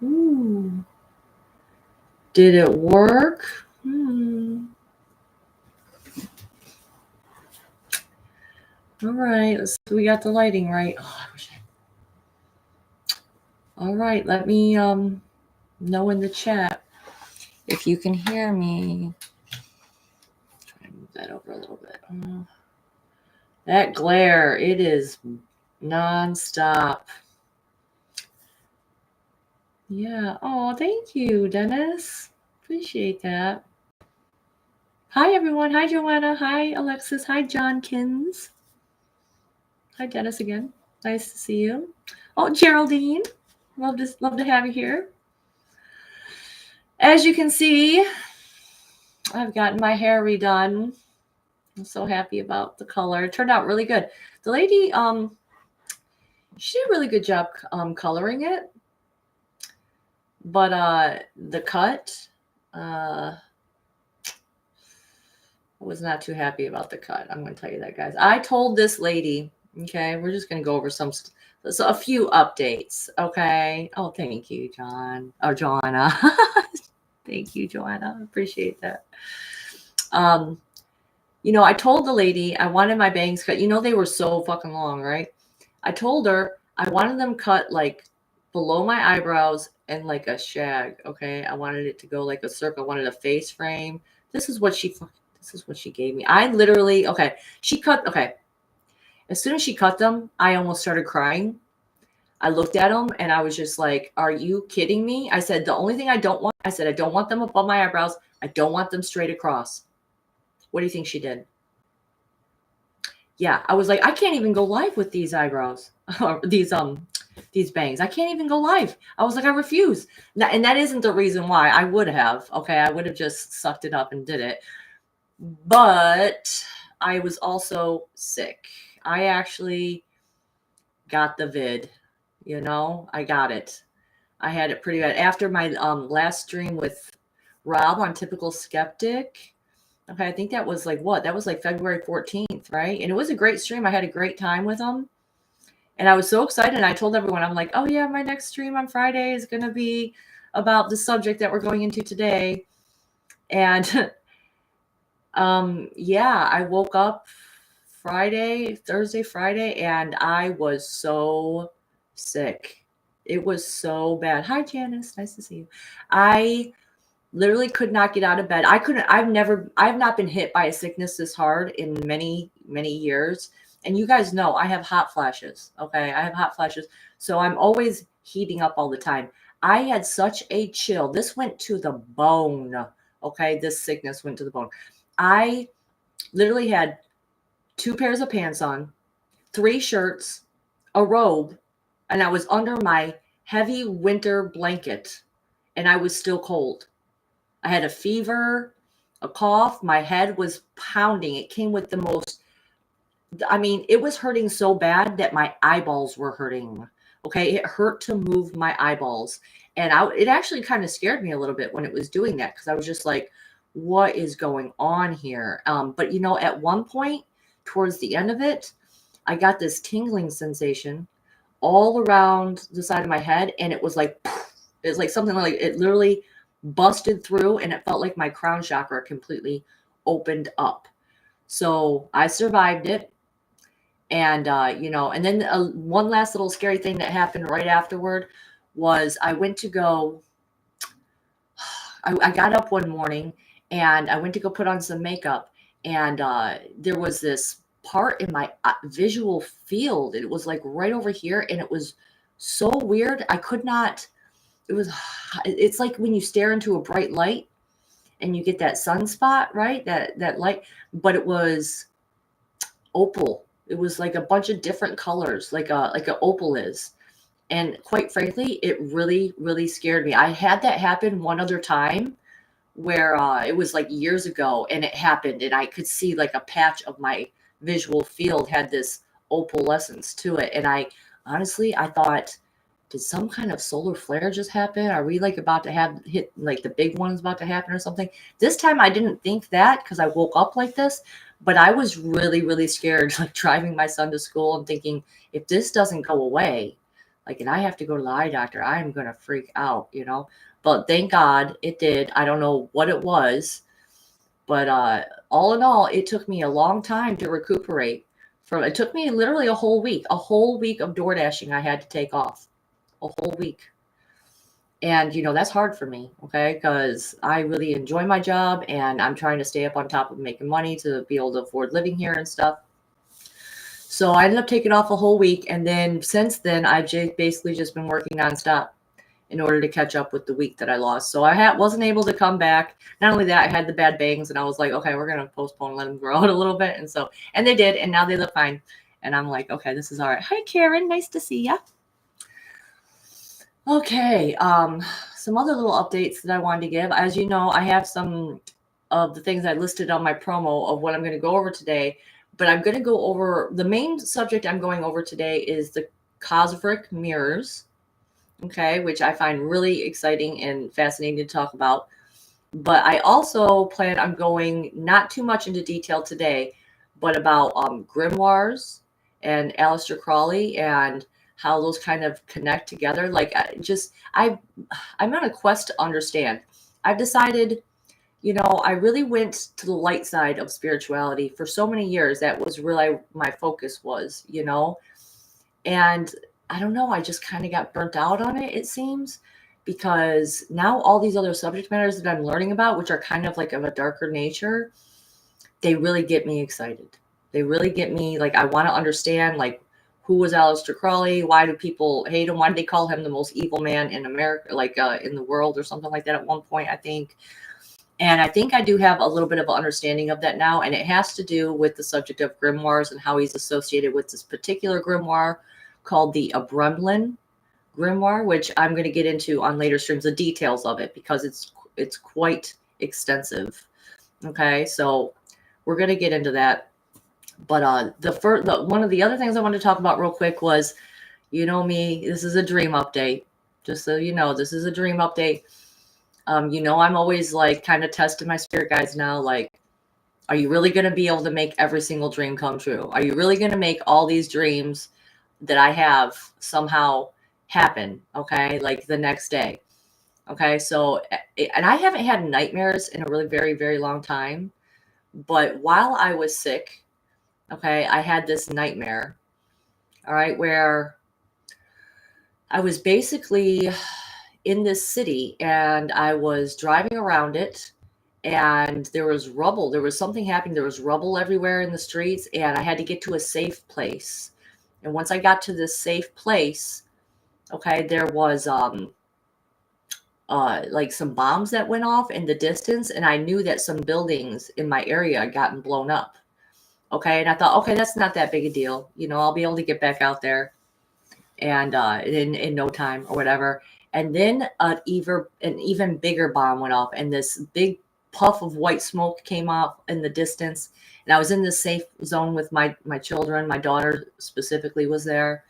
Ooh. Did it work? All right. We got the lighting right. Oh, all right. Let me know in the chat if you can hear me. Try to move that over a little bit. That glare, it is nonstop. Yeah. Oh, thank you, Dennis. Appreciate that. Hi, everyone. Hi, Joanna. Hi, Alexis. Hi, John Kins. Hi, Dennis again. Nice to see you. Oh, Geraldine. Love to have you here. As you can see, I've gotten my hair redone. I'm so happy about the color. It turned out really good. The lady, she did a really good job coloring it. But the cut, I was not too happy about the cut. I'm going to tell you that, guys. I told this lady, okay, we're just going to go over a few updates, okay? Oh, thank you, John. Or Joanna. Thank you, Joanna. Appreciate that. I told the lady I wanted my bangs cut. They were so fucking long, right? I told her I wanted them cut like below my eyebrows and like a shag, okay? I wanted it to go like a circle. I wanted a face frame. This is what she gave me. I literally, okay. As soon as she cut them, I almost started crying. I looked at them and I was just like, are you kidding me? I said, the only thing I don't want them above my eyebrows. I don't want them straight across. What do you think she did? Yeah, I was like, I can't even go live with these eyebrows or these bangs. I can't even go live. I was like, I refuse. And that isn't the reason why. I would have. Okay, I would have just sucked it up and did it. But I was also sick. I actually got the vid. I got it. I had it pretty bad after my last stream with Rob on Typical Skeptic. Okay, I think that was like what? That was like February 14th, right? And it was a great stream. I had a great time with them. And I was so excited. And I told everyone, I'm like, oh yeah, my next stream on Friday is going to be about the subject that we're going into today. And yeah, I woke up Thursday, Friday, and I was so sick. It was so bad. Hi, Janice. Nice to see you. I literally could not get out of bed. I've not been hit by a sickness this hard in many, many years. And you guys know I have hot flashes. Okay. I have hot flashes. So I'm always heating up all the time. I had such a chill. This went to the bone. Okay. This sickness went to the bone. I literally had 2 pairs of pants on, 3 shirts, a robe, and I was under my heavy winter blanket, and I was still cold. I had a fever, a cough. My head was pounding. It came with the most, it was hurting so bad that my eyeballs were hurting. Okay. It hurt to move my eyeballs. And it actually kind of scared me a little bit when it was doing that, because I was just like, what is going on here? But at one point towards the end of it, I got this tingling sensation all around the side of my head. And it was like, it's like something like it literally busted through, and it felt like my crown chakra completely opened up. So I survived it. And, and then one last little scary thing that happened right afterward was I went to go, I got up one morning and I went to go put on some makeup, and there was this part in my visual field. It was like right over here, and it was so weird. I could not, it's like when you stare into a bright light and you get that sunspot, right? That light, but it was opal. It was like a bunch of different colors, like a opal is. And quite frankly, it really, really scared me. I had that happen one other time where it was like years ago, and it happened, and I could see like a patch of my visual field had this opalescence to it. And I thought, did some kind of solar flare just happen? Are we like about to hit like the big one's about to happen or something? This time I didn't think that because I woke up like this, but I was really, really scared, like driving my son to school and thinking, if this doesn't go away, Like, and I have to go to the eye doctor, I'm going to freak out, you know? But thank God it did. I don't know what it was, but all in all, it took me a long time to recuperate from, it took me literally a whole week of door dashing I had to take off, a whole week. And, you know, that's hard for me, okay? Because I really enjoy my job and I'm trying to stay up on top of making money to be able to afford living here and stuff. So I ended up taking off a whole week. And then since then, I've basically just been working nonstop in order to catch up with the week that I lost. So I wasn't able to come back. Not only that, I had the bad bangs and I was like, okay, we're going to postpone, let them grow out a little bit. And they did. And now they look fine. And I'm like, okay, this is all right. Hi, Karen. Nice to see ya. Okay. Some other little updates that I wanted to give. As you know, I have some of the things I listed on my promo of what I'm going to go over today, but I'm going to go over the main subject I'm going over today is the Kozyrev Mirrors. Okay, which I find really exciting and fascinating to talk about. But I also plan on going not too much into detail today, but about Grimoires and Aleister Crowley and how those kind of connect together. Like, I'm on a quest to understand. I've decided, you know, I really went to the light side of spirituality for so many years. That was really my focus was, you know, and I don't know, I just kind of got burnt out on it, it seems, because now all these other subject matters that I'm learning about, which are kind of like of a darker nature, they really get me excited. They really get me, like, I want to understand, like, who was Aleister Crowley? Why do people hate him? Why did they call him the most evil man in America, like in the world or something like that at one point, I think. And I think I do have a little bit of an understanding of that now. And it has to do with the subject of grimoires and how he's associated with this particular grimoire called the Abrumlin grimoire, which I'm going to get into on later streams, the details of it, because it's quite extensive. Okay, so we're going to get into that. But one of the other things I wanted to talk about real quick was, you know me, this is a dream update. Just so you know, this is a dream update. You know, I'm always like kind of testing my spirit guides now. Like, are you really going to be able to make every single dream come true? Are you really going to make all these dreams that I have somehow happen? Okay, like the next day. Okay, so, and I haven't had nightmares in a really very, very long time. But while I was sick, okay, I had this nightmare. All right, where I was basically in this city and I was driving around it and there was rubble. There was something happening. There was rubble everywhere in the streets and I had to get to a safe place. And once I got to this safe place, okay, there was like some bombs that went off in the distance and I knew that some buildings in my area had gotten blown up. Okay, and I thought, okay, that's not that big a deal. You know, I'll be able to get back out there and in no time or whatever. And then an even bigger bomb went off, and this big puff of white smoke came off in the distance. And I was in this safe zone with my children. My daughter specifically was there,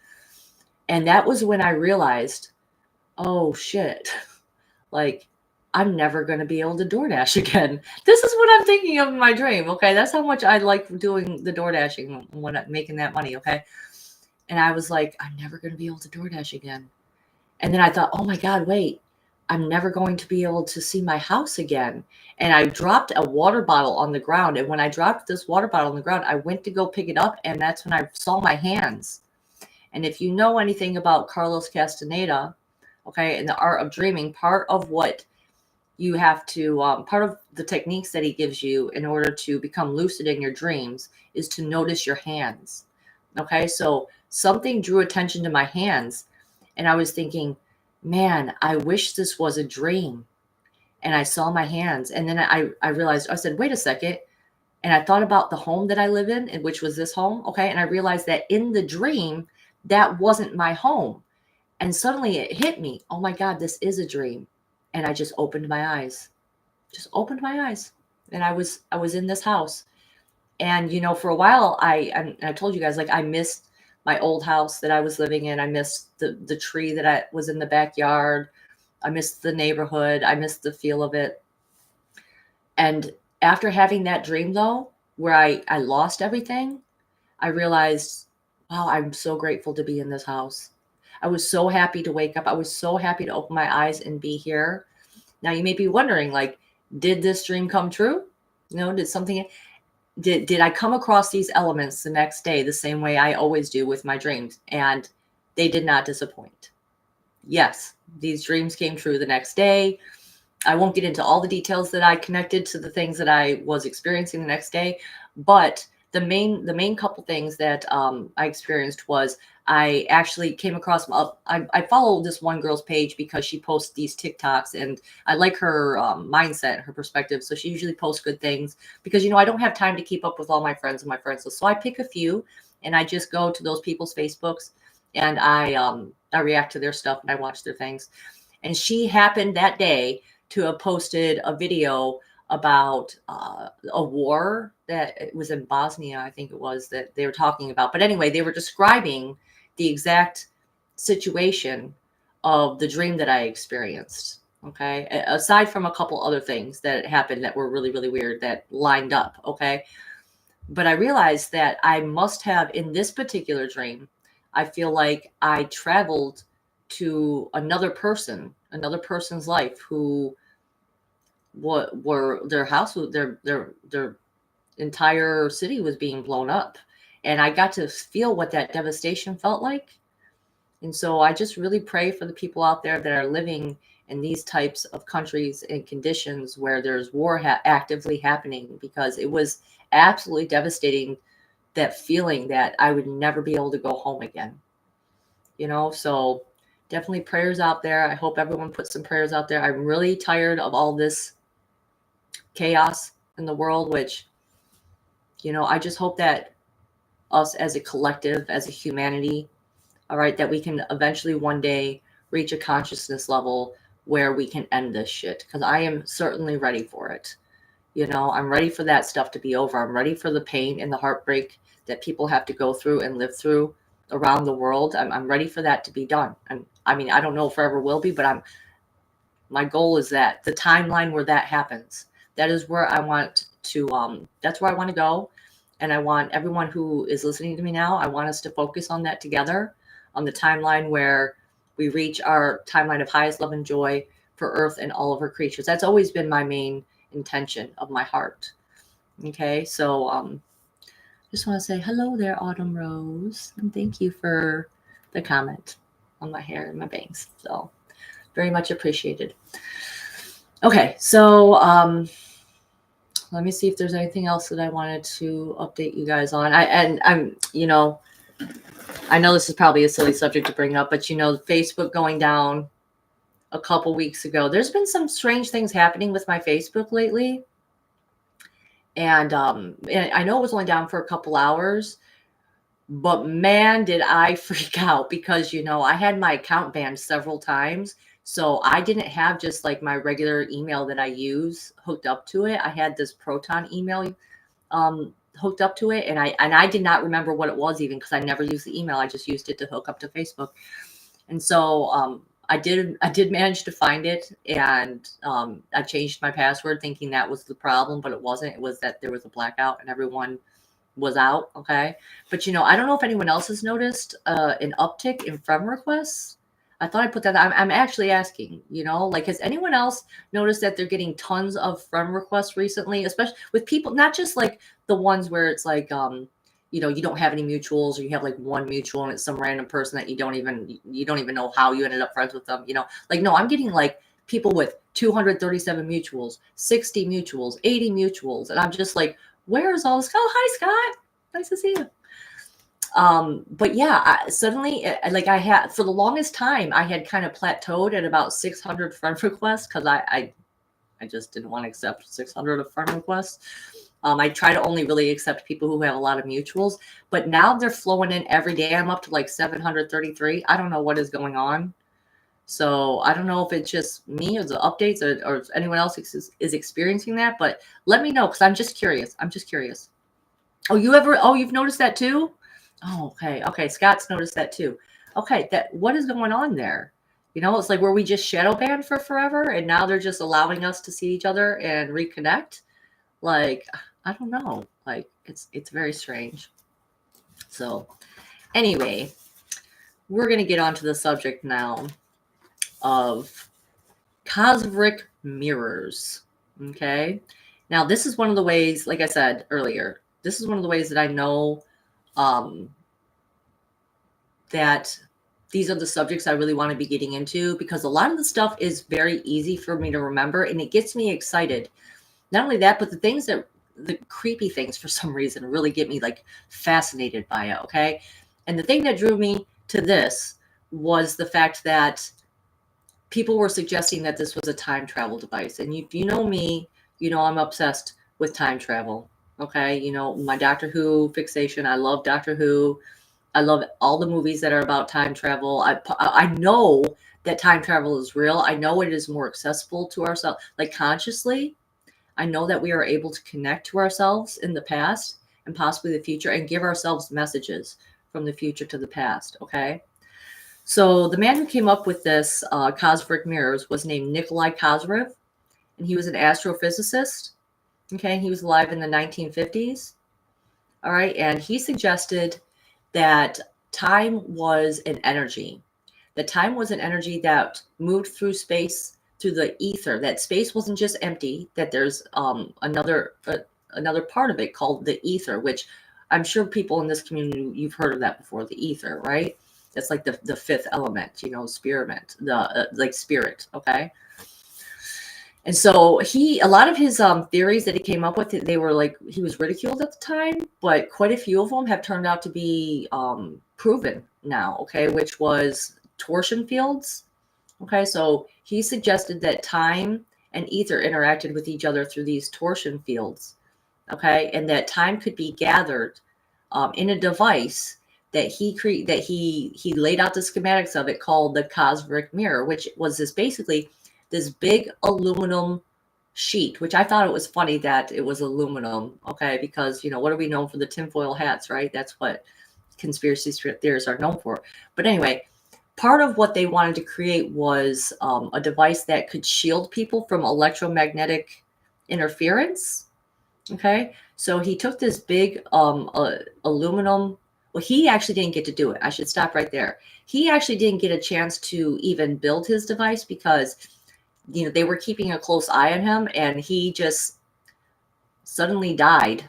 and that was when I realized, oh shit, like I'm never going to be able to DoorDash again. This is what I'm thinking of in my dream. Okay, that's how much I like doing the DoorDashing when I'm making that money. Okay. And I was like, I'm never going to be able to DoorDash again. And then I thought, oh my God, wait, I'm never going to be able to see my house again. And I dropped a water bottle on the ground. And when I dropped this water bottle on the ground, I went to go pick it up. And that's when I saw my hands. And if you know anything about Carlos Castaneda, okay, and the art of dreaming, part of what you have to, part of the techniques that he gives you in order to become lucid in your dreams is to notice your hands. Okay, so something drew attention to my hands. And I was thinking, man, I wish this was a dream. And I saw my hands. And then I realized, I said, wait a second. And I thought about the home that I live in, which was this home. Okay. And I realized that in the dream, that wasn't my home. And suddenly it hit me. Oh my God, this is a dream. And I just opened my eyes. And I was in this house. And, you know, for a while, I told you guys, like, I missed my old house that I was living in. I missed the tree that was in the backyard. I missed the neighborhood. I missed the feel of it. And after having that dream, though, where I lost everything, I realized, wow, I'm so grateful to be in this house. I was so happy to wake up. I was so happy to open my eyes and be here. Now you may be wondering, like, did this dream come true? Did I come across these elements the next day the same way I always do with my dreams? And they did not disappoint. Yes, these dreams came true the next day. I won't get into all the details that I connected to the things that I was experiencing the next day, but the main couple things that I experienced was I actually came across. I follow this one girl's page because she posts these TikToks, and I like her mindset, her perspective. So she usually posts good things because I don't have time to keep up with all my friends and my friends list. So I pick a few, and I just go to those people's Facebooks, and I react to their stuff and I watch their things. And she happened that day to have posted a video about a war that it was in Bosnia, I think it was, that they were talking about. But anyway, they were describing the exact situation of the dream that I experienced. Okay. Aside from a couple other things that happened that were really, really weird that lined up. Okay. But I realized that I must have, in this particular dream, I feel like I traveled to another person's life who were their house, their entire city was being blown up, and I got to feel what that devastation felt like. And so I just really pray for the people out there that are living in these types of countries and conditions where there's war actively happening, because it was absolutely devastating, that feeling that I would never be able to go home again. So definitely prayers out there. I hope everyone puts some prayers out there. I'm really tired of all this chaos in the world, which, I just hope that us as a collective, as a humanity, all right, that we can eventually one day reach a consciousness level where we can end this shit. Because I am certainly ready for it. I'm ready for that stuff to be over. I'm ready for the pain and the heartbreak that people have to go through and live through around the world. I'm ready for that to be done. And I mean, I don't know if forever will be, but my goal is that the timeline where that happens, that is where I want to, that's where I want to go. And I want everyone who is listening to me now, I want us to focus on that together, on the timeline where we reach our timeline of highest love and joy for Earth and all of her creatures. That's always been my main intention of my heart. Okay, so just want to say hello there, Autumn Rose, and thank you for the comment on my hair and my bangs. So very much appreciated. Okay, so let me see if there's anything else that I wanted to update you guys on. I know this is probably a silly subject to bring up, but Facebook going down a couple weeks ago. There's been some strange things happening with my Facebook lately. And I know it was only down for a couple hours, but man, did I freak out, because, I had my account banned several times. So I didn't have just like my regular email that I use hooked up to it. I had this Proton email hooked up to it. And I did not remember what it was, even, because I never used the email. I just used it to hook up to Facebook. And so I did manage to find it, and I changed my password thinking that was the problem, but it wasn't. It was that there was a blackout and everyone was out. Okay. But I don't know if anyone else has noticed an uptick in friend requests. I thought I'd put that. I'm actually asking, like, has anyone else noticed that they're getting tons of friend requests recently, especially with people, not just like the ones where it's like, you don't have any mutuals, or you have like one mutual and it's some random person that you don't even know how you ended up friends with them, like, no, I'm getting like people with 237 mutuals, 60 mutuals, 80 mutuals. And I'm just like, where is all this? Oh, hi, Scott. Nice to see you. But yeah, suddenly, like, I had, for the longest time, I had kind of plateaued at about 600 friend requests, because I just didn't want to accept 600 of friend requests. I try to only really accept people who have a lot of mutuals, but now they're flowing in every day. I'm up to like 733. I don't know what is going on. So I don't know if it's just me or the updates, or if anyone else is experiencing that, but let me know, because I'm just curious. Oh, you've noticed that too? Oh, okay. Okay. Scott's noticed that too. Okay. What is going on there? It's like, were we just shadow banned for forever, and now they're just allowing us to see each other and reconnect? Like, I don't know. Like, it's very strange. So anyway, we're going to get onto the subject now of Kozyrev Mirrors. Okay. Now, this is one of the ways, like I said earlier, this is one of the ways that I know that these are the subjects I really want to be getting into, because a lot of the stuff is very easy for me to remember and it gets me excited. Not only that, but the creepy things for some reason really get me like fascinated by it. Okay. And the thing that drew me to this was the fact that people were suggesting that this was a time travel device. And you know me, you know I'm obsessed with time travel. Okay. You know, my Doctor Who fixation. I love Doctor Who. I love all the movies that are about time travel. I know that time travel is real. I know it is more accessible to ourselves, like consciously. I know that we are able to connect to ourselves in the past and possibly the future and give ourselves messages from the future to the past. Okay. So the man who came up with this Kozyrev Mirrors was named Nikolai Kozyrev, and he was an astrophysicist. Okay. He was alive in the 1950s. All right. And he suggested that time was an energy. That time was an energy that moved through space, through the ether. That space wasn't just empty. That there's another part of it called the ether, which I'm sure people in this community, you've heard of that before. The ether, right? That's like the fifth element, you know, spirit, like spirit. Okay. And so a lot of his theories that he came up with, they were like, he was ridiculed at the time, but quite a few of them have turned out to be proven now, okay, which was torsion fields. Okay, so he suggested that time and ether interacted with each other through these torsion fields, okay, and that time could be gathered in a device that he laid out the schematics of it called the Kozyrev Mirror, which was basically this big aluminum sheet, which I thought it was funny that it was aluminum, okay, because, you know, what are we known for? The tinfoil hats, right? That's what conspiracy theorists are known for. But anyway, part of what they wanted to create was a device that could shield people from electromagnetic interference, okay? So he took this big aluminum. Well, he actually didn't get to do it. I should stop right there. He actually didn't get a chance to even build his device because, you know, they were keeping a close eye on him, and he just suddenly died,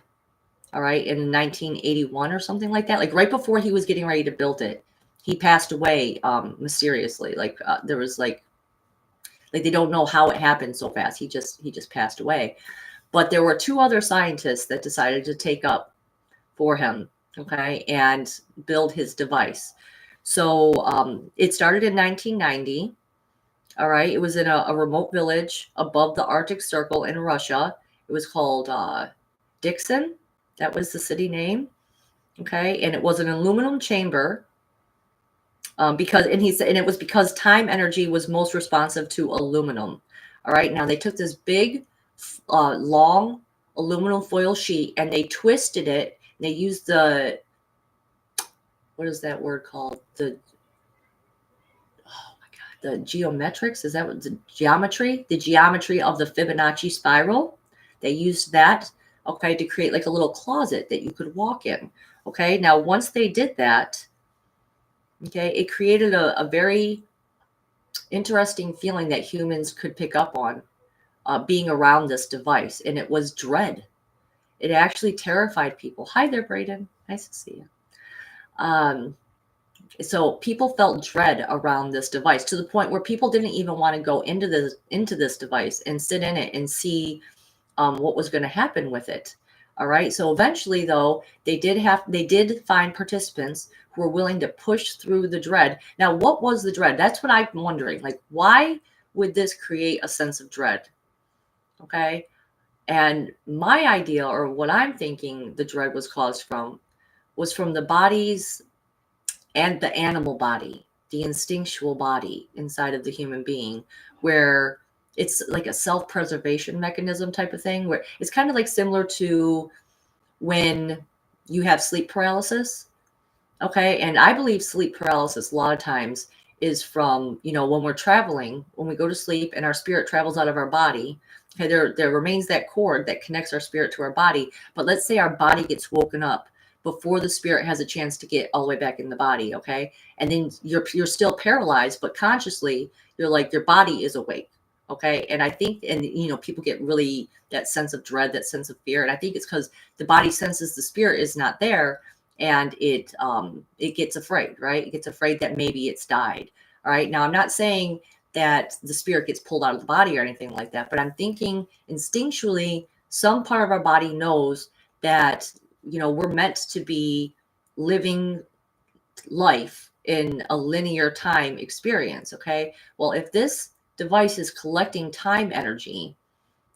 all right, in 1981 or something like that. Like right before he was getting ready to build it, he passed away mysteriously. Like there was like they don't know how it happened so fast. He just passed away. But there were two other scientists that decided to take up for him, okay, and build his device. So it started in 1990. All right. It was in a remote village above the Arctic Circle in Russia. It was called Dixon. That was the city name. Okay. And it was an aluminum chamber because it was because time energy was most responsive to aluminum. All right. Now they took this big, long aluminum foil sheet and they twisted it. And they used what is that word called? The geometrics, is that what the geometry of the Fibonacci spiral. They used that, okay, to create like a little closet that you could walk in. Okay, now once they did that, okay, it created a very interesting feeling that humans could pick up on being around this device, and it was dread. It actually terrified people. Hi there, Braden. Nice to see you. So people felt dread around this device to the point where people didn't even want to go into this device and sit in it and see what was going to happen with it. All right. So eventually, though, they did find participants who were willing to push through the dread. Now, what was the dread? That's what I'm wondering. Like, why would this create a sense of dread? Okay. And my idea, or what I'm thinking the dread was caused from, was from the bodies and the animal body, the instinctual body inside of the human being, where it's like a self-preservation mechanism type of thing, where it's kind of like similar to when you have sleep paralysis. Okay. And I believe sleep paralysis a lot of times is from, you know, when we're traveling, when we go to sleep and our spirit travels out of our body. Okay. There remains that cord that connects our spirit to our body. But let's say our body gets woken up before the spirit has a chance to get all the way back in the body. Okay. And then you're still paralyzed, but consciously you're like, your body is awake. Okay. And I think, and people get really that sense of dread, that sense of fear. And I think it's because the body senses the spirit is not there, and it gets afraid, right? It gets afraid that maybe it's died. All right. Now, I'm not saying that the spirit gets pulled out of the body or anything like that, but I'm thinking instinctually, some part of our body knows that, we're meant to be living life in a linear time experience. Okay. Well, if this device is collecting time energy,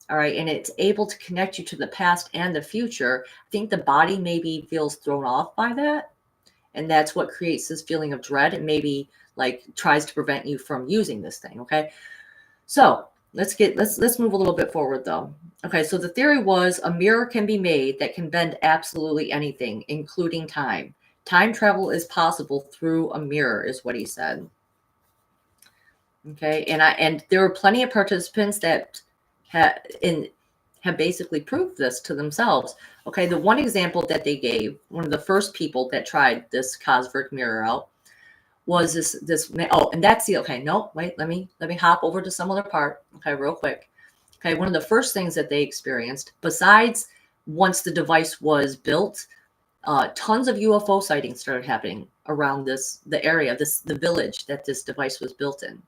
all right, and it's able to connect you to the past and the future, I think the body maybe feels thrown off by that. And that's what creates this feeling of dread, and maybe like tries to prevent you from using this thing. Okay. So let's move a little bit forward though. Okay. So the theory was a mirror can be made that can bend absolutely anything, including time. Time travel is possible through a mirror, is what he said. Okay. And there were plenty of participants that have basically proved this to themselves. Okay, the one example that they gave, one of the first people that tried this Kozyrev mirror out, was this. Oh, and that's the okay. No, wait. Let me hop over to some other part. Okay, real quick. Okay, one of the first things that they experienced, besides once the device was built, tons of UFO sightings started happening around the area, the village that this device was built in.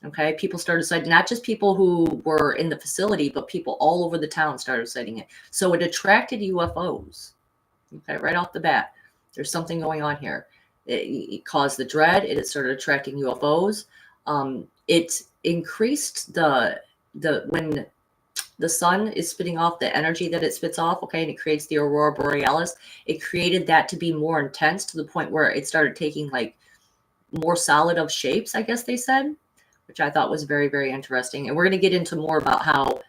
Okay, people started citing, not just people who were in the facility, but people all over the town started citing it. So it attracted UFOs. Okay, right off the bat, there's something going on here. It caused the dread. It started attracting UFOs. It increased when the sun is spitting off the energy that it spits off. Okay, and it creates the aurora borealis. It created that to be more intense, to the point where it started taking like more solid of shapes, I guess they said, which I thought was very, very interesting. And we're going to get into more about how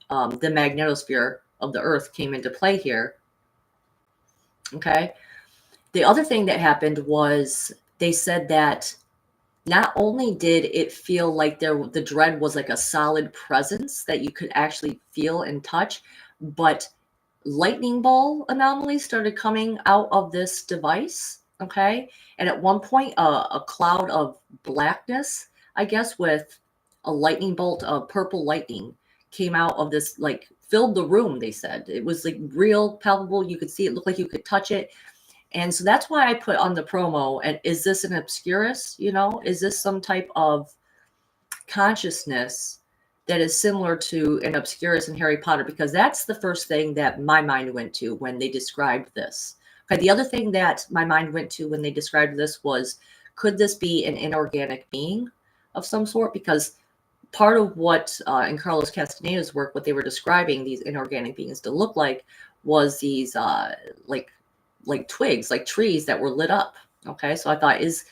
the magnetosphere of the Earth came into play here. Okay. The other thing that happened was they said that not only did it feel like the dread was like a solid presence that you could actually feel and touch, but lightning ball anomalies started coming out of this device. Okay. And at one point, a cloud of blackness, I guess, with a lightning bolt of purple lightning came out of this, like filled the room. They said it was like real palpable. You could see it, looked like you could touch it. And so that's why I put on the promo, and is this an obscurus? Is this some type of consciousness that is similar to an obscurus in Harry Potter? Because that's the first thing that my mind went to when they described this. Okay, the other thing that my mind went to when they described this was, could this be an inorganic being of some sort? Because part of what in Carlos Castaneda's work, what they were describing these inorganic beings to look like, was these like twigs, like trees that were lit up. Okay, so I thought, is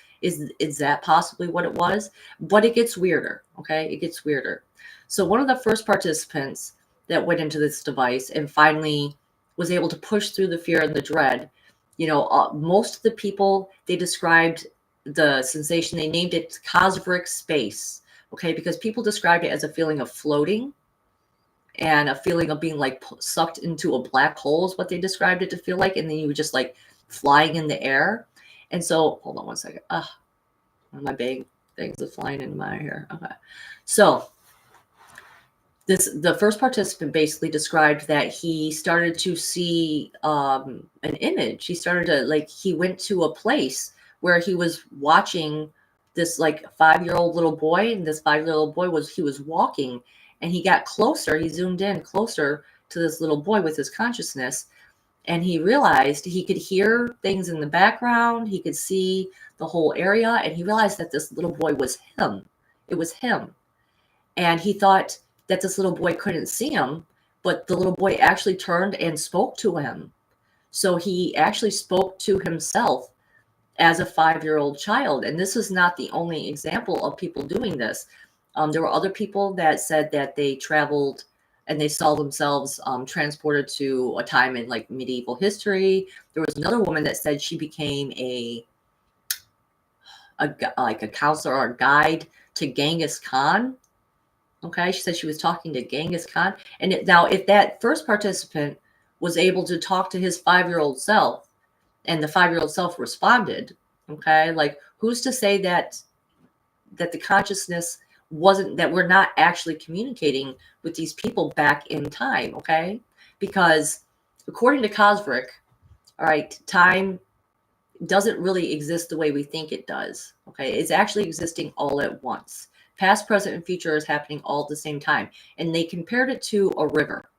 that possibly what it was? But it gets weirder. Okay, it gets weirder. So one of the first participants that went into this device and finally was able to push through the fear and the dread, most of the people, they described the sensation, they named it Kozyrev space. Okay, because people described it as a feeling of floating and a feeling of being like sucked into a black hole is what they described it to feel like. And then you were just like flying in the air. And so, hold on one second. One of my big things is flying into my hair. Okay. So the first participant basically described that he started to see an image. He started to, he went to a place where he was watching this like 5-year-old little boy, and this 5-year-old boy was walking, and he got closer. He zoomed in closer to this little boy with his consciousness, and he realized he could hear things in the background. He could see the whole area, and he realized that this little boy was him. It was him. And he thought that this little boy couldn't see him, but the little boy actually turned and spoke to him. So he actually spoke to himself as a 5-year-old child. And this is not the only example of people doing this. There were other people that said that they traveled and they saw themselves transported to a time in like medieval history. There was another woman that said she became a counselor or a guide to Genghis Khan. Okay, she said she was talking to Genghis Khan. And now, if that first participant was able to talk to his 5-year-old self, and the 5-year-old self responded. Okay, like who's to say that the consciousness wasn't, that we're not actually communicating with these people back in time? Okay, because according to Kozyrev, all right, time doesn't really exist the way we think it does. Okay, it's actually existing all at once. Past, present, and future is happening all at the same time. And they compared it to a river.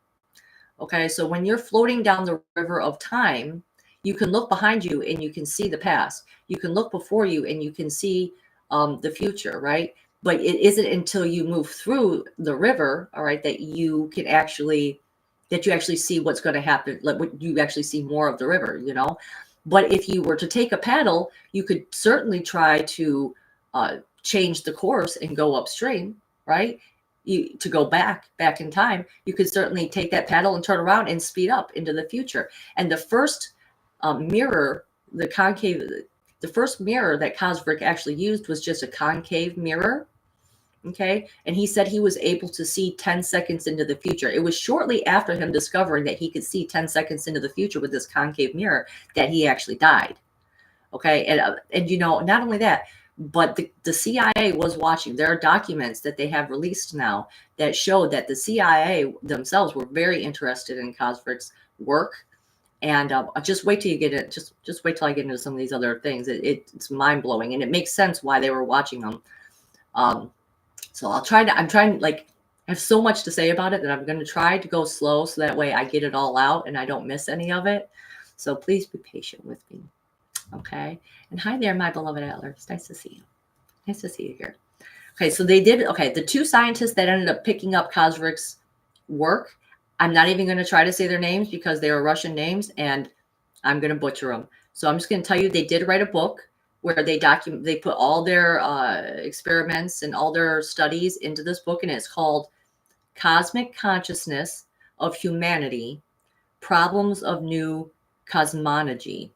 Okay, so when you're floating down the river of time, you can look behind you and you can see the past. You can look before you and you can see the future, right? But it isn't until you move through the river, all right, that you actually see what's going to happen. Like what you actually see more of the river, you know. But if you were to take a paddle, you could certainly try to change the course and go upstream, right? To go back in time, you could certainly take that paddle and turn around and speed up into the future. And the first mirror, the first mirror that Kozyrev actually used was just a concave mirror. Okay. And he said he was able to see 10 seconds into the future. It was shortly after him discovering that he could see 10 seconds into the future with this concave mirror that he actually died. Okay. And you know, not only that, but the CIA was watching. There are documents that they have released now that show that the CIA themselves were very interested in Kozyrev's work. And just wait till you get it. Just wait till I get into some of these other things. It's mind blowing, and it makes sense why they were watching them. So I'm trying, like, I have so much to say about it that I'm going to try to go slow so that way I get it all out and I don't miss any of it. So please be patient with me. Okay. And hi there, my beloved Adler. It's nice to see you. Nice to see you here. Okay. So the two scientists that ended up picking up Kozyrev's work, I'm not even going to try to say their names because they are Russian names and I'm going to butcher them. So I'm just going to tell you, they did write a book where they put all their experiments and all their studies into this book, and it's called Cosmic Consciousness of Humanity, Problems of New Cosmology.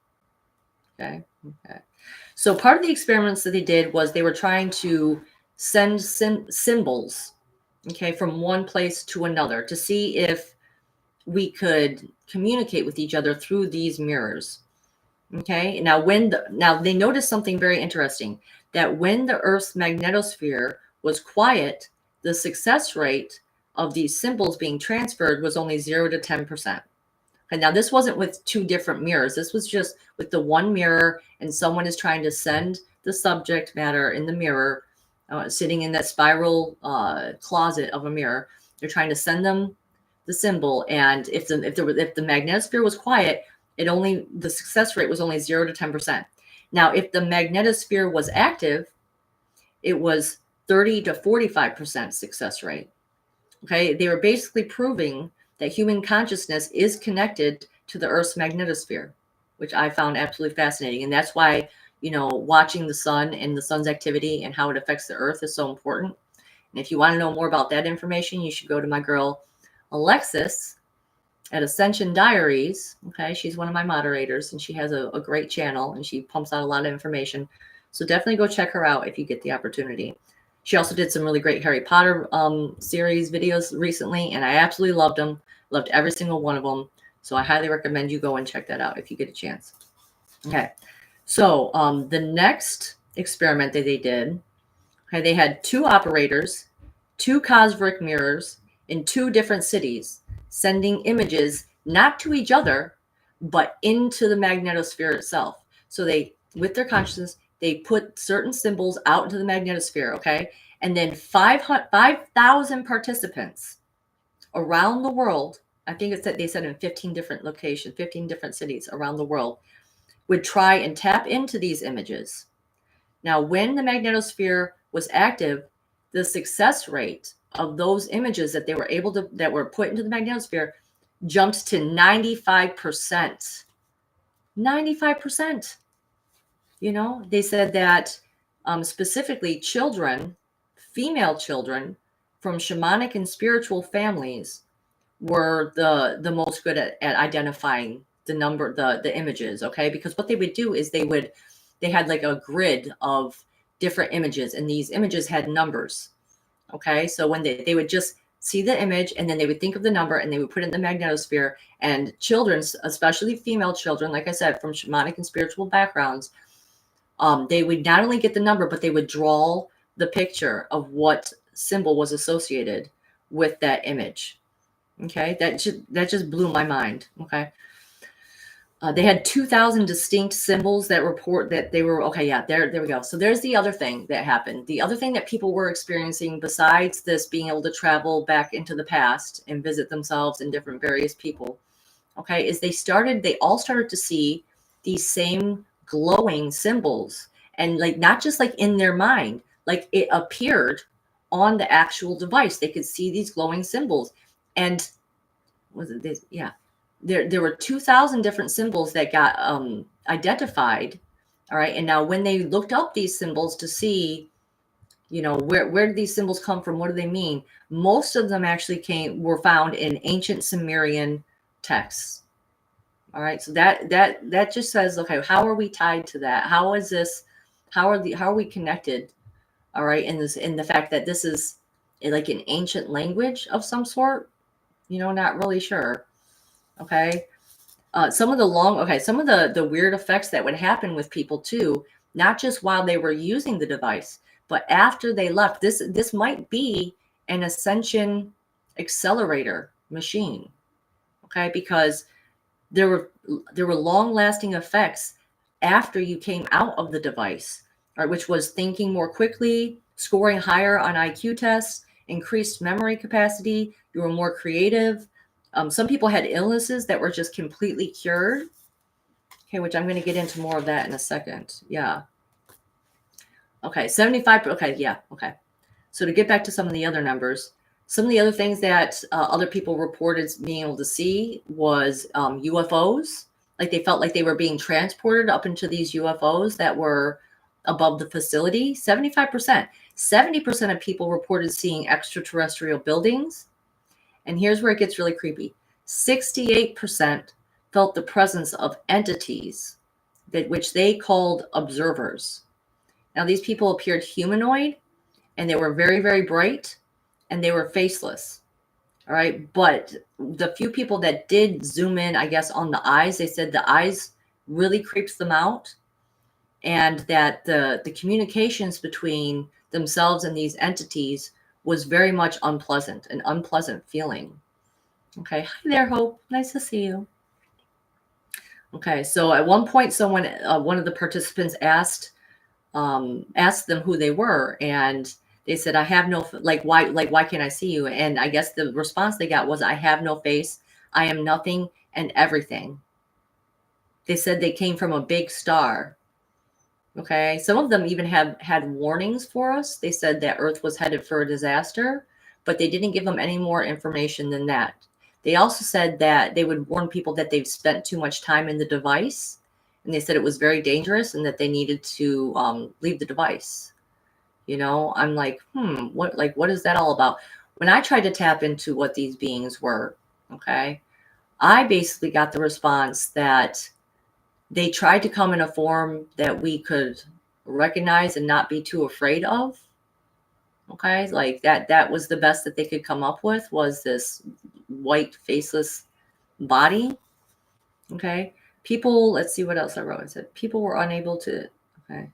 Okay. So part of the experiments that they did was they were trying to send symbols, okay, from one place to another to see if we could communicate with each other through these mirrors. Okay. Now, now they noticed something very interesting, that when the Earth's magnetosphere was quiet, the success rate of these symbols being transferred was only 0 to 10%. And now this wasn't with two different mirrors. This was just with the one mirror, and someone is trying to send the subject matter in the mirror, sitting in that spiral closet of a mirror. They're trying to send them the symbol, and if the magnetosphere was quiet, the success rate was only 0 to 10%. Now, if the magnetosphere was active, it was 30 to 45% success rate. Okay, they were basically proving that human consciousness is connected to the Earth's magnetosphere, which I found absolutely fascinating. And that's why, you know, watching the sun and the sun's activity and how it affects the Earth is so important. And if you want to know more about that information, you should go to my girl Alexis at Ascension Diaries. Okay, she's one of my moderators, and she has a great channel, and she pumps out a lot of information. So definitely go check her out if you get the opportunity. She also did some really great Harry Potter series videos recently, and I absolutely loved them. Loved every single one of them. So I highly recommend you go and check that out if you get a chance. Okay, so the next experiment that they did, okay, they had 2 operators, 2 Kozyrev mirrors in 2 different cities, sending images not to each other, but into the magnetosphere itself. So they, with their consciousness, they put certain symbols out into the magnetosphere, okay? And then 5,000 participants around the world, I think they said in 15 different locations, 15 different cities around the world, would try and tap into these images. Now, when the magnetosphere was active, the success rate of those images that that were put into the magnetosphere jumped to 95%. 95%. You know, they said that specifically children, female children from shamanic and spiritual families were the most good at identifying the images. Okay, because what they would do is they had like a grid of different images, and these images had numbers. Okay, so when they would just see the image, and then they would think of the number, and they would put it in the magnetosphere. And children, especially female children, like I said, from shamanic and spiritual backgrounds, they would not only get the number, but they would draw the picture of what symbol was associated with that image. Okay, that just blew my mind. Okay. They had 2,000 distinct symbols that report that they were, okay, yeah, there we go. So there's the other thing that happened. The other thing that people were experiencing besides this being able to travel back into the past and visit themselves and different various people, okay, is they all started to see these same glowing symbols. And like, not just like in their mind, like it appeared on the actual device. They could see these glowing symbols. And was it this? Yeah. There were 2,000 different symbols that got identified. All right. And now when they looked up these symbols to see, where did these symbols come from? What do they mean? Most of them actually were found in ancient Sumerian texts. All right. So that just says, okay, how are we tied to that? How is this? How are we connected? All right. In the fact that this is like an ancient language of some sort, not really sure. Okay. Some of the weird effects that would happen with people too, not just while they were using the device, but after they left. This might be an ascension accelerator machine. Okay. Because there were long-lasting effects after you came out of the device, right, which was thinking more quickly, scoring higher on IQ tests, increased memory capacity, you were more creative. Some people had illnesses that were just completely cured. Okay, which I'm going to get into more of that in a second. Yeah. Okay, 75. Okay, yeah. Okay. So to get back to some of the other numbers, some of the other things that other people reported being able to see was UFOs. Like they felt like they were being transported up into these UFOs that were above the facility. 75%. 70% of people reported seeing extraterrestrial buildings. And here's where it gets really creepy. 68% felt the presence of entities which they called observers. Now, these people appeared humanoid, and they were very, very bright, and they were faceless. All right. But the few people that did zoom in, I guess, on the eyes, they said the eyes really creeps them out, and that the communications between themselves and these entities was very much unpleasant, an unpleasant feeling. Okay. Hi there, Hope. Nice to see you. Okay. So at one point, one of the participants asked them who they were, and they said, I have no, why can't I see you? And I guess the response they got was, I have no face. I am nothing and everything. They said they came from a big star. Okay. Some of them even had warnings for us. They said that Earth was headed for a disaster, but they didn't give them any more information than that. They also said that they would warn people that they've spent too much time in the device, and they said it was very dangerous and that they needed to leave the device. I'm like, what is that all about? When I tried to tap into what these beings were, okay, I basically got the response that they tried to come in a form that we could recognize and not be too afraid of. Okay, like that was the best that they could come up with, was this white faceless body. Okay, people, let's see what else I wrote. I said people were unable to, okay,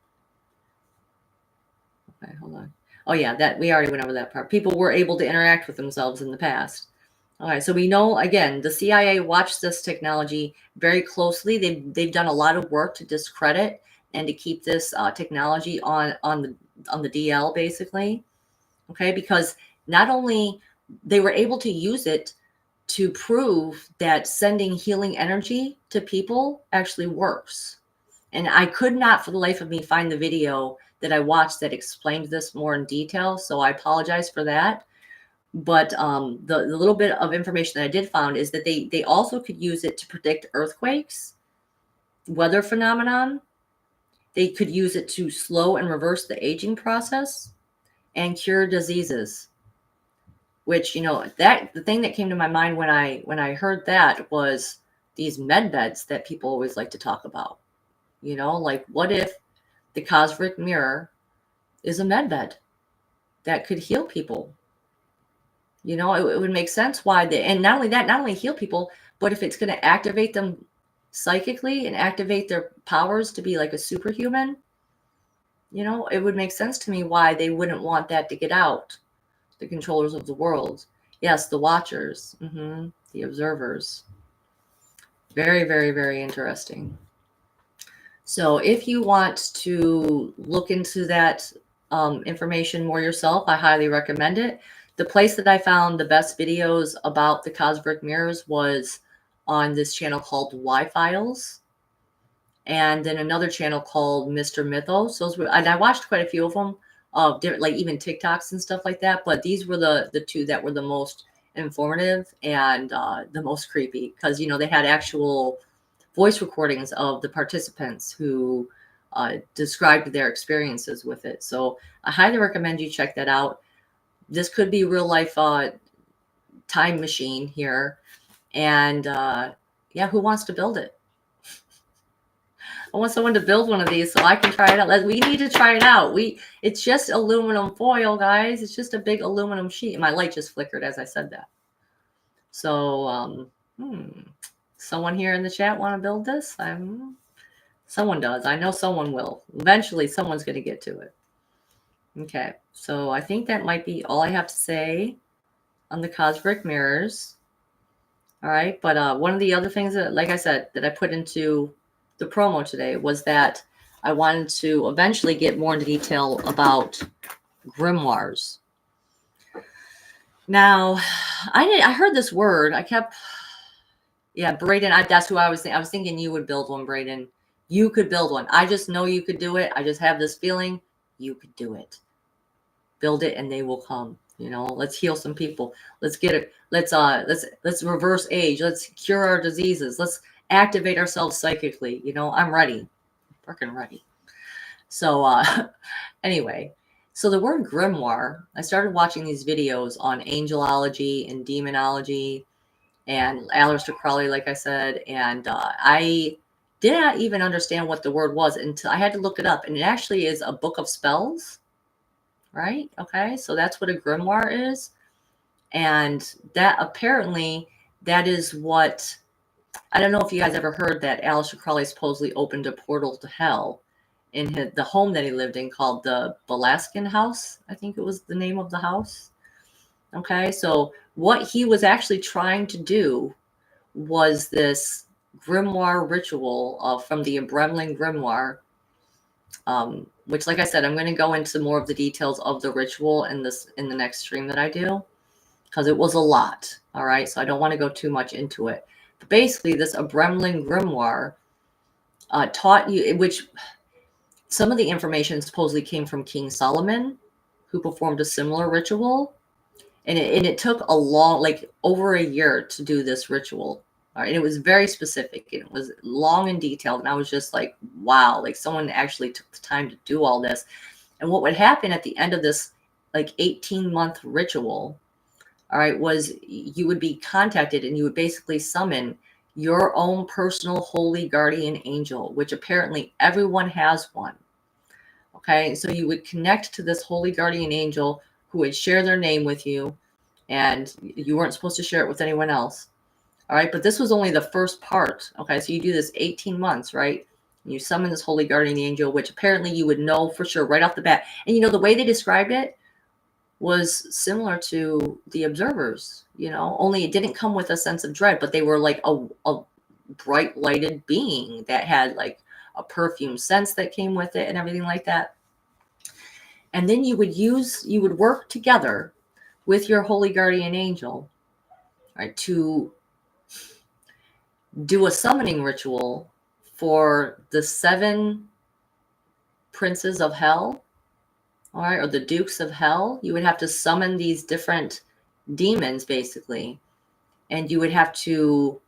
hold on. Oh yeah, that we already went over that part. People were able to interact with themselves in the past. All right, so we know, again, the CIA watched this technology very closely. They've done a lot of work to discredit and to keep this technology on the DL, basically. Okay, because not only they were able to use it to prove that sending healing energy to people actually works. And I could not for the life of me find the video that I watched that explained this more in detail, so I apologize for that. But the little bit of information that I did find is that they also could use it to predict earthquakes, weather phenomenon. They could use it to slow and reverse the aging process and cure diseases. Which, that the thing that came to my mind when I heard that was these med beds that people always like to talk about. Like, what if the Kozyrev Mirror is a med bed that could heal people? You know, it would make sense why they, and not only that, not only heal people, but if it's going to activate them psychically and activate their powers to be like a superhuman, you know, it would make sense to me why they wouldn't want that to get out. The controllers of the world. Yes, the watchers, the observers. Very, very, very interesting. So if you want to look into that information more yourself, I highly recommend it. The place that I found the best videos about the Kozyrev Mirrors was on this channel called Y-Files, and then another channel called Mr. Mythos. Those were, and I watched quite a few of them, like even TikToks and stuff like that. But these were the two that were the most informative and the most creepy, because you know they had actual voice recordings of the participants who described their experiences with it. So I highly recommend you check that out. This could be real life time machine here, and yeah, who wants to build it? I want someone to build one of these so I can try it out. We need to try it out. It's just aluminum foil, guys. It's just a big aluminum sheet. My light just flickered as I said that. So, someone here in the chat want to build this? Someone does. I know someone will. Eventually, someone's going to get to it. Okay, so I think that might be all I have to say on the Kozyrev Mirrors. All right, but one of the other things that, like I said, that I put into the promo today was that I wanted to eventually get more into detail about grimoires. Now, I heard this word. Braden. That's who I was thinking. I was thinking you would build one, Braden. You could build one. I just know you could do it. I just have this feeling you could do it. Build it, and they will come. You know, let's heal some people. Let's get it. Let's reverse age. Let's cure our diseases. Let's activate ourselves psychically. You know, I'm ready. Freaking ready. So anyway, so the word grimoire, I started watching these videos on angelology and demonology and Aleister Crowley, like I said, and I did not even understand what the word was until I had to look it up, and it actually is a book of spells, right? Okay, so that's what a grimoire is, and that apparently that is what, I don't know if you guys ever heard that Aleister Crowley supposedly opened a portal to hell in the home that he lived in called the Belaskin House. I think it was the name of the house. Okay, so what he was actually trying to do was this grimoire ritual from the Abremlin Grimoire, which, like I said, I'm going to go into more of the details of the ritual in the next stream that I do, because it was a lot. All right, so I don't want to go too much into it. But basically, this Abremlin Grimoire taught you, which some of the information supposedly came from King Solomon, who performed a similar ritual. And it took a long, like over a year to do this ritual. All right. And it was very specific. And it was long and detailed. And I was just like, wow, like someone actually took the time to do all this. And what would happen at the end of this like 18-month ritual, all right, was you would be contacted and you would basically summon your own personal holy guardian angel, which apparently everyone has one. Okay. So you would connect to this holy guardian angel who would share their name with you, and you weren't supposed to share it with anyone else. All right. But this was only the first part. Okay. So you do this 18 months, right? And you summon this holy guardian angel, which apparently you would know for sure right off the bat. And you know, the way they described it was similar to the observers, you know, only it didn't come with a sense of dread, but they were like a bright lighted being that had like a perfume sense that came with it and everything like that. And then you would work together with your holy guardian angel, right, to do a summoning ritual for the 7 princes of hell, all right, or the dukes of hell. You would have to summon these different demons, basically, and you would have to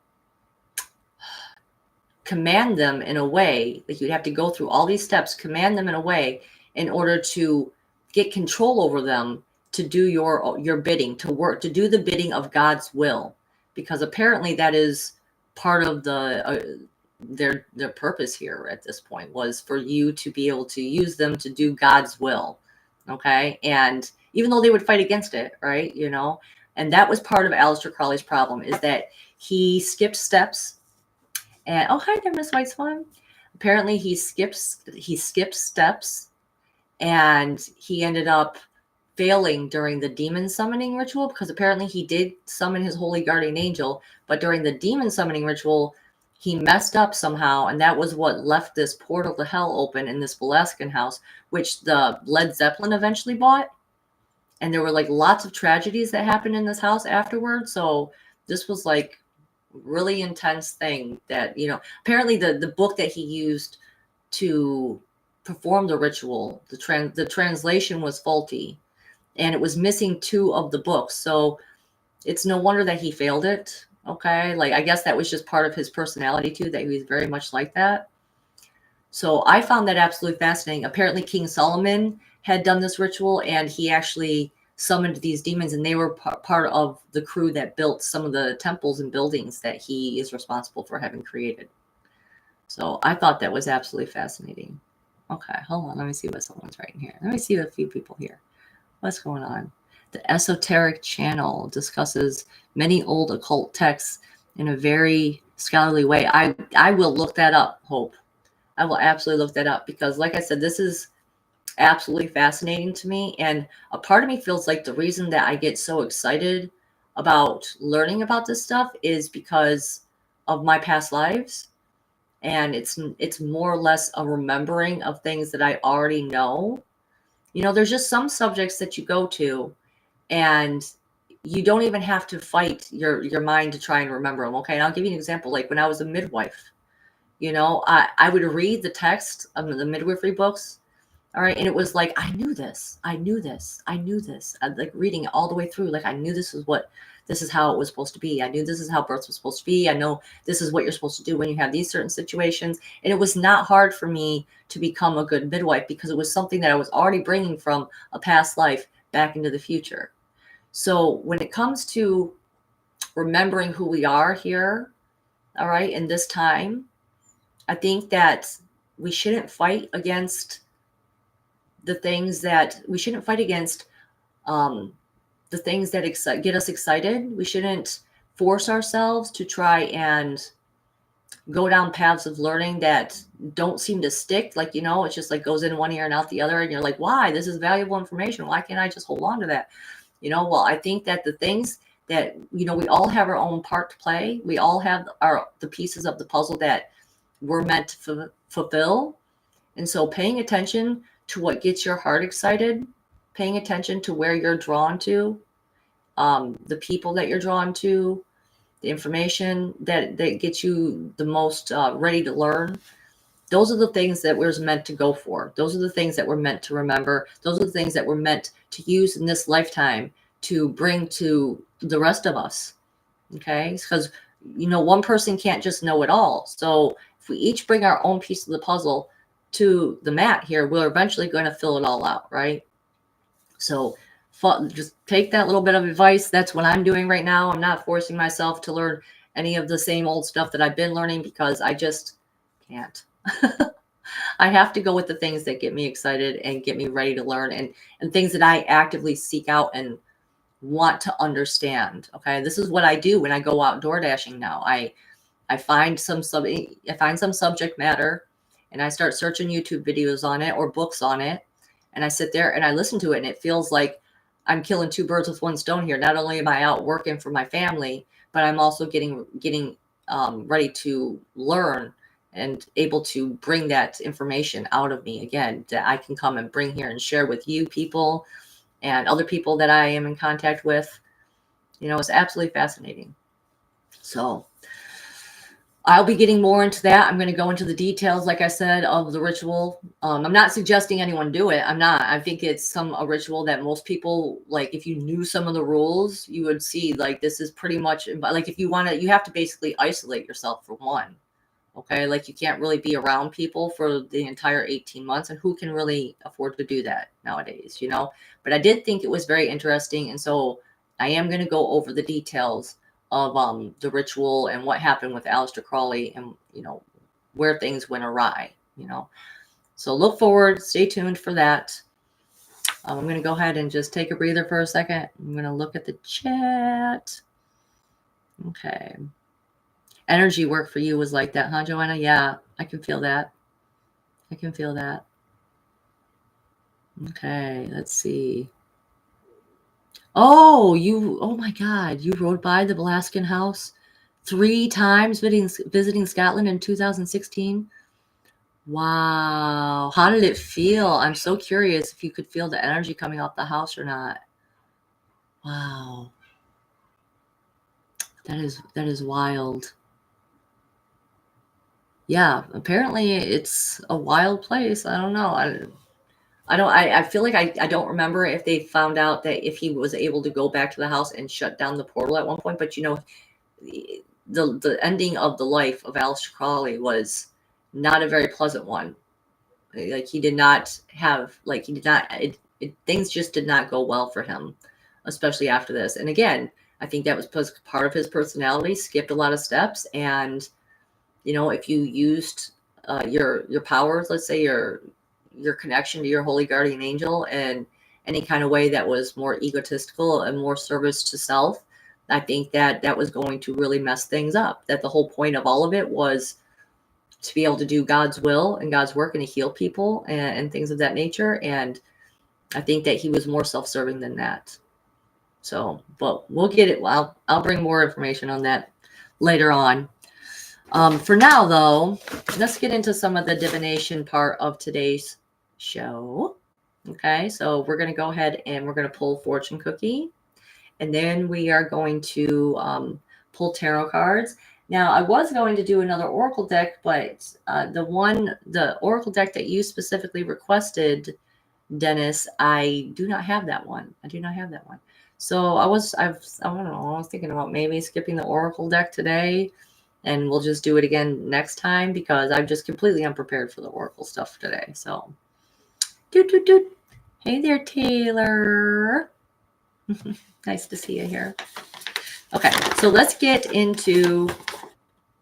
command them in a way, like you'd have to go through all these steps, command them in a way in order to get control over them, to do your bidding, to do the bidding of God's will, because apparently that is part of their purpose here at this point, was for you to be able to use them to do God's will. Okay. And even though they would fight against it, right, you know, And that was part of Aleister Crowley's problem, is that he skipped steps. And oh, hi there, Miss White Swan. Apparently he skipped steps, and he ended up failing during the demon summoning ritual, because apparently he did summon his holy guardian angel, but during the demon summoning ritual, he messed up somehow, and that was what left this portal to hell open in this Velasquez house, which the Led Zeppelin eventually bought. And there were like lots of tragedies that happened in this house afterwards. So this was like really intense thing that, apparently the book that he used to perform the ritual, the translation was faulty, and it was missing 2 of the books. So it's no wonder that he failed it. Okay. Like, I guess that was just part of his personality too, that he was very much like that. So I found that absolutely fascinating. Apparently King Solomon had done this ritual, and he actually summoned these demons, and they were part of the crew that built some of the temples and buildings that he is responsible for having created. So I thought that was absolutely fascinating. Okay, hold on. Let me see what someone's writing here. Let me see a few people here. What's going on? The Esoteric Channel discusses many old occult texts in a very scholarly way. I will look that up, Hope. I will absolutely look that up, because like I said, this is absolutely fascinating to me. And a part of me feels like the reason that I get so excited about learning about this stuff is because of my past lives. And it's more or less a remembering of things that I already know. There's just some subjects that you go to, and you don't even have to fight your mind to try and remember them. Okay. And I'll give you an example. Like when I was a midwife, I would read the text of the midwifery books. All right. And it was like, I knew this. I knew this. I knew this. I like reading it all the way through. Like, I knew this is how it was supposed to be. I knew this is how birth was supposed to be. I know this is what you're supposed to do when you have these certain situations. And it was not hard for me to become a good midwife, because it was something that I was already bringing from a past life back into the future. So when it comes to remembering who we are here, all right, in this time, I think that we shouldn't fight against the things that we shouldn't fight against the things that get us excited. We shouldn't force ourselves to try and go down paths of learning that don't seem to stick. Like, it's just like goes in one ear and out the other. And you're like, why? This is valuable information. Why can't I just hold on to that? Well, I think that the things that, we all have our own part to play. We all have the pieces of the puzzle that we're meant to fulfill. And so paying attention to what gets your heart excited, paying attention to where you're drawn to, the people that you're drawn to, the information that gets you the most ready to learn. Those are the things that we're meant to go for. Those are the things that we're meant to remember. Those are the things that we're meant to use in this lifetime to bring to the rest of us. Okay? Because, one person can't just know it all. So if we each bring our own piece of the puzzle to the mat here, we're eventually going to fill it all out, right? So just take that little bit of advice. That's what I'm doing right now. I'm not forcing myself to learn any of the same old stuff that I've been learning, because I just can't. I have to go with the things that get me excited and get me ready to learn, and things that I actively seek out and want to understand. Okay. This is what I do when I go out door dashing now. I find some subject matter, and I start searching YouTube videos on it or books on it. And I sit there and I listen to it, and it feels like I'm killing 2 birds with 1 stone here. Not only am I out working for my family, but I'm also getting ready to learn and able to bring that information out of me again, that I can come and bring here and share with you people and other people that I am in contact with. It's absolutely fascinating. So I'll be getting more into that. I'm going to go into the details, like I said, of the ritual. I'm not suggesting anyone do it. I'm not. I think it's a ritual that most people, like, if you knew some of the rules, you would see, like, this is pretty much, like, if you want to, you have to basically isolate yourself for one. Okay. Like, you can't really be around people for the entire 18 months. And who can really afford to do that nowadays, But I did think it was very interesting. And so I am going to go over the details of the ritual and what happened with Aleister Crowley, and where things went awry. So look forward, stay tuned for that. I'm going to go ahead and just take a breather for a second. I'm going to look at the chat. Okay. Energy work for you was like that, huh, Joanna? Yeah, I can feel that. I can feel that. Okay, let's see. Oh my God, you rode by the Belaskin house 3 times visiting Scotland in 2016? Wow. How did it feel? I'm so curious if you could feel the energy coming off the house or not. Wow. That is wild. Yeah, apparently it's a wild place. I don't know. I feel like I don't remember if they found out that if he was able to go back to the house and shut down the portal at one point, but the ending of the life of Aleister Crowley was not a very pleasant one. Like he did not have like he did not things just did not go well for him, especially after this. And again, I think that was part of his personality, skipped a lot of steps. And if you used your powers, let's say your connection to your holy guardian angel in any kind of way that was more egotistical and more service to self, I think that was going to really mess things up. That the whole point of all of it was to be able to do God's will and God's work and to heal people and things of that nature. And I think that he was more self-serving than that. So, but we'll get it. I'll bring more information on that later on. For now, though, let's get into some of the divination part of today's show. Okay, so we're going to go ahead and we're going to pull fortune cookie. And then we are going to pull tarot cards. Now, I was going to do another oracle deck, but the oracle deck that you specifically requested, Dennis, I do not have that one. I do not have that one. So I don't know. I was thinking about maybe skipping the oracle deck today, and we'll just do it again next time because I'm just completely unprepared for the oracle stuff today. So, Hey there, Taylor. Nice to see you here. Okay, so let's get into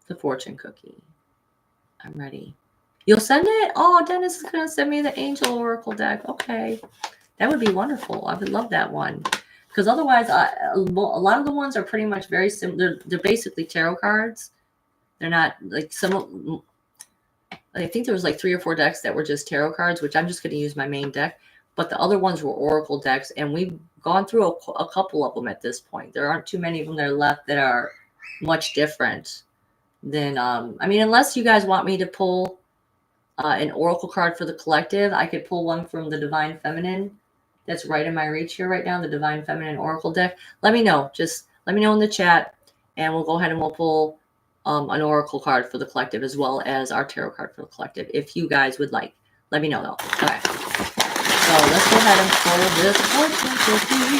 the fortune cookie. I'm ready. You'll send it? Oh, Dennis is going to send me the angel oracle deck. Okay, that would be wonderful. I would love that one. Because otherwise, a lot of the ones are pretty much very similar. They're basically tarot cards. They're not like some. I think there was like 3 or 4 decks that were just tarot cards, which I'm just going to use my main deck. But the other ones were oracle decks, and we've gone through a couple of them at this point. There aren't too many of them that are left that are much different than, I mean, unless you guys want me to pull an oracle card for the collective, I could pull one from the Divine Feminine that's right in my reach here right now, the Divine Feminine oracle deck. Let me know. Just let me know in the chat, and we'll go ahead and we'll pull an oracle card for the collective as well as our tarot card for the collective, if you guys would like. Let me know, though. Okay. So let's go ahead and pull this fortune cookie.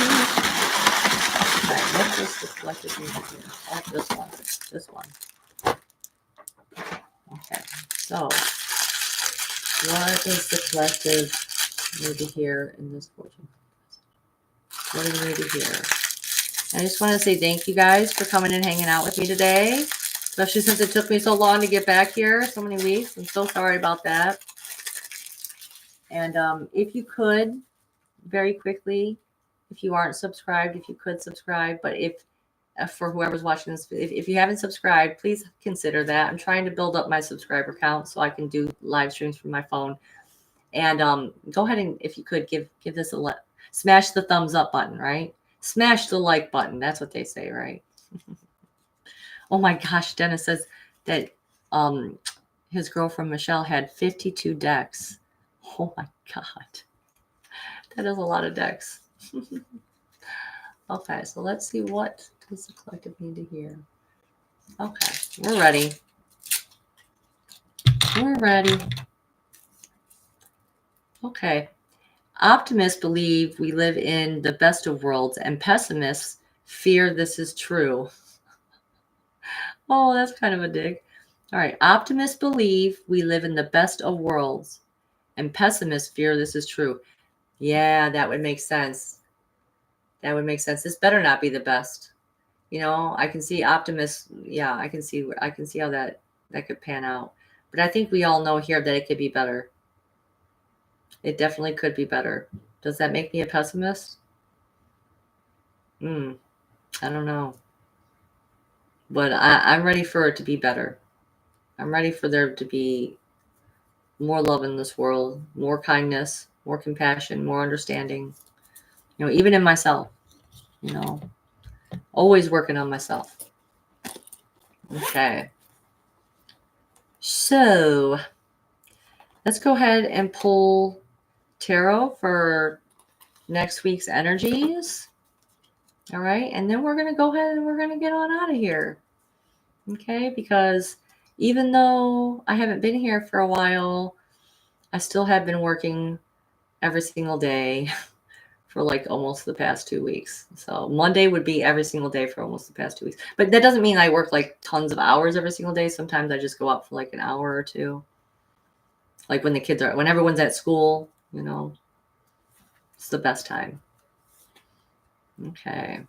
Okay, what does the collective need to do? Oh, this one. This one. Okay, so what does the collective need to hear in this fortune? What do we need to hear? I just want to say thank you guys for coming and hanging out with me today, especially since it took me so long to get back here, so many weeks. I'm so sorry about that. And if you could, very quickly, if you aren't subscribed, if you could subscribe, but if for whoever's watching this, if you haven't subscribed, please consider that. I'm trying to build up my subscriber count so I can do live streams from my phone. And go ahead and, if you could, give this a smash the thumbs up button, right? Smash the like button. That's what they say, right? Oh my gosh, Dennis says that his girlfriend Michelle had 52 decks. Oh my God. That is a lot of decks. Okay, so let's see, what does the collective need to hear? Okay, we're ready. We're ready. Okay. Optimists believe we live in the best of worlds, and pessimists fear this is true. Oh, that's kind of a dig. All right. Optimists believe we live in the best of worlds, and pessimists fear this is true. Yeah, that would make sense. That would make sense. This better not be the best. I can see optimists. Yeah, I can see how that could pan out. But I think we all know here that it could be better. It definitely could be better. Does that make me a pessimist? I don't know. But I'm ready for it to be better. I'm ready for there to be more love in this world, more kindness, more compassion, more understanding. Even in myself, always working on myself. Okay. So let's go ahead and pull tarot for next week's energies. All right. And then we're going to go ahead and we're going to get on out of here. Okay. Because even though I haven't been here for a while, I still have been working every single day for like almost the past 2 weeks. So Monday would be every single day for almost the past 2 weeks. But that doesn't mean I work like tons of hours every single day. Sometimes I just go out for like an hour or two. Like when everyone's at school, it's the best time. Okay.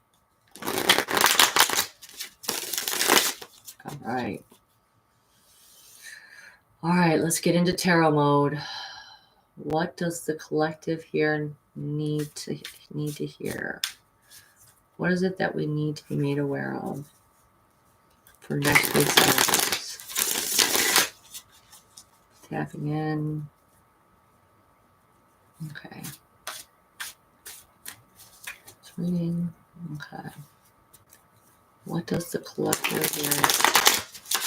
All right. All right, let's get into tarot mode. What does the collective here need to hear? What is it that we need to be made aware of for next week's energies? Tapping in. Okay. It's reading. Okay. What does the collective here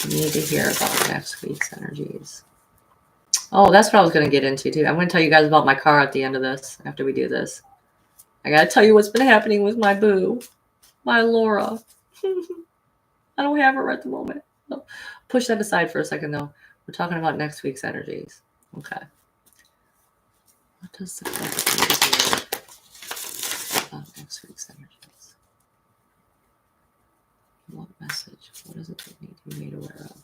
need to hear about next week's energies? Oh, that's what I was going to get into too. I'm going to tell you guys about my car at the end of this, after we do this. I got to tell you what's been happening with my boo, my Laura. I don't have her at the moment. So push that aside for a second, though. We're talking about next week's energies. Okay. What does the collective need to hear about next week's energies? What message? What is it that need to be made aware of?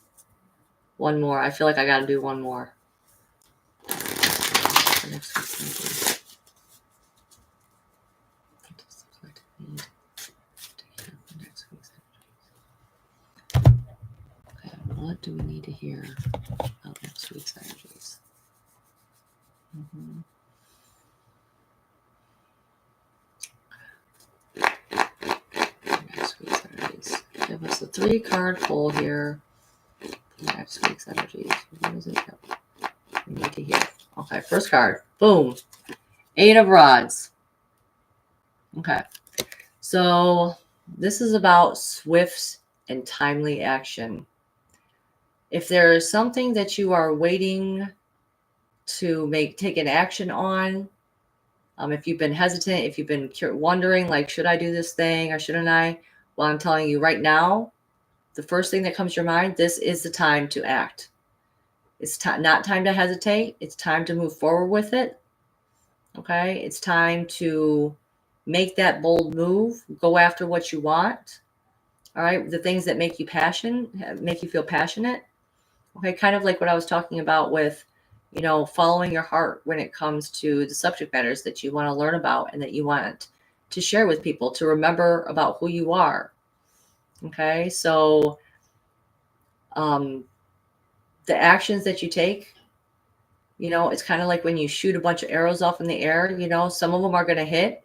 One more. I feel like I got to do one more. For next week's energies. What does the collective need to hear for next week's energies? Okay, what do we need to hear about next week's energies? Next week's energies. Give us a 3-card pull here for next week's energies. What is it that we need to hear? Okay, first card. Boom. 8 of Rods. Okay. So this is about swift and timely action. If there is something that you are waiting to take an action on, if you've been hesitant, if you've been wondering, like, should I do this thing or shouldn't I? Well, I'm telling you right now, the first thing that comes to your mind, this is the time to act. It's not time to hesitate. It's time to move forward with it. Okay. It's time to make that bold move. Go after what you want. All right. The things that make you feel passionate. Okay. Kind of like what I was talking about with, following your heart when it comes to the subject matters that you want to learn about and that you want to share with people, to remember about who you are. Okay. So, the actions that you take, it's kind of like when you shoot a bunch of arrows off in the air, some of them are going to hit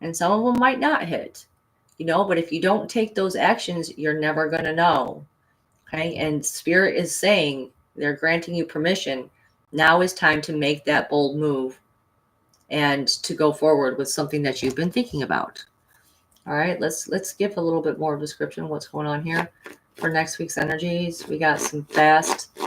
and some of them might not hit, but if you don't take those actions, you're never going to know. Okay. And Spirit is saying, they're granting you permission. Now is time to make that bold move and to go forward with something that you've been thinking about. All right. Let's give a little bit more description of what's going on here for next week's energies. We got some fast,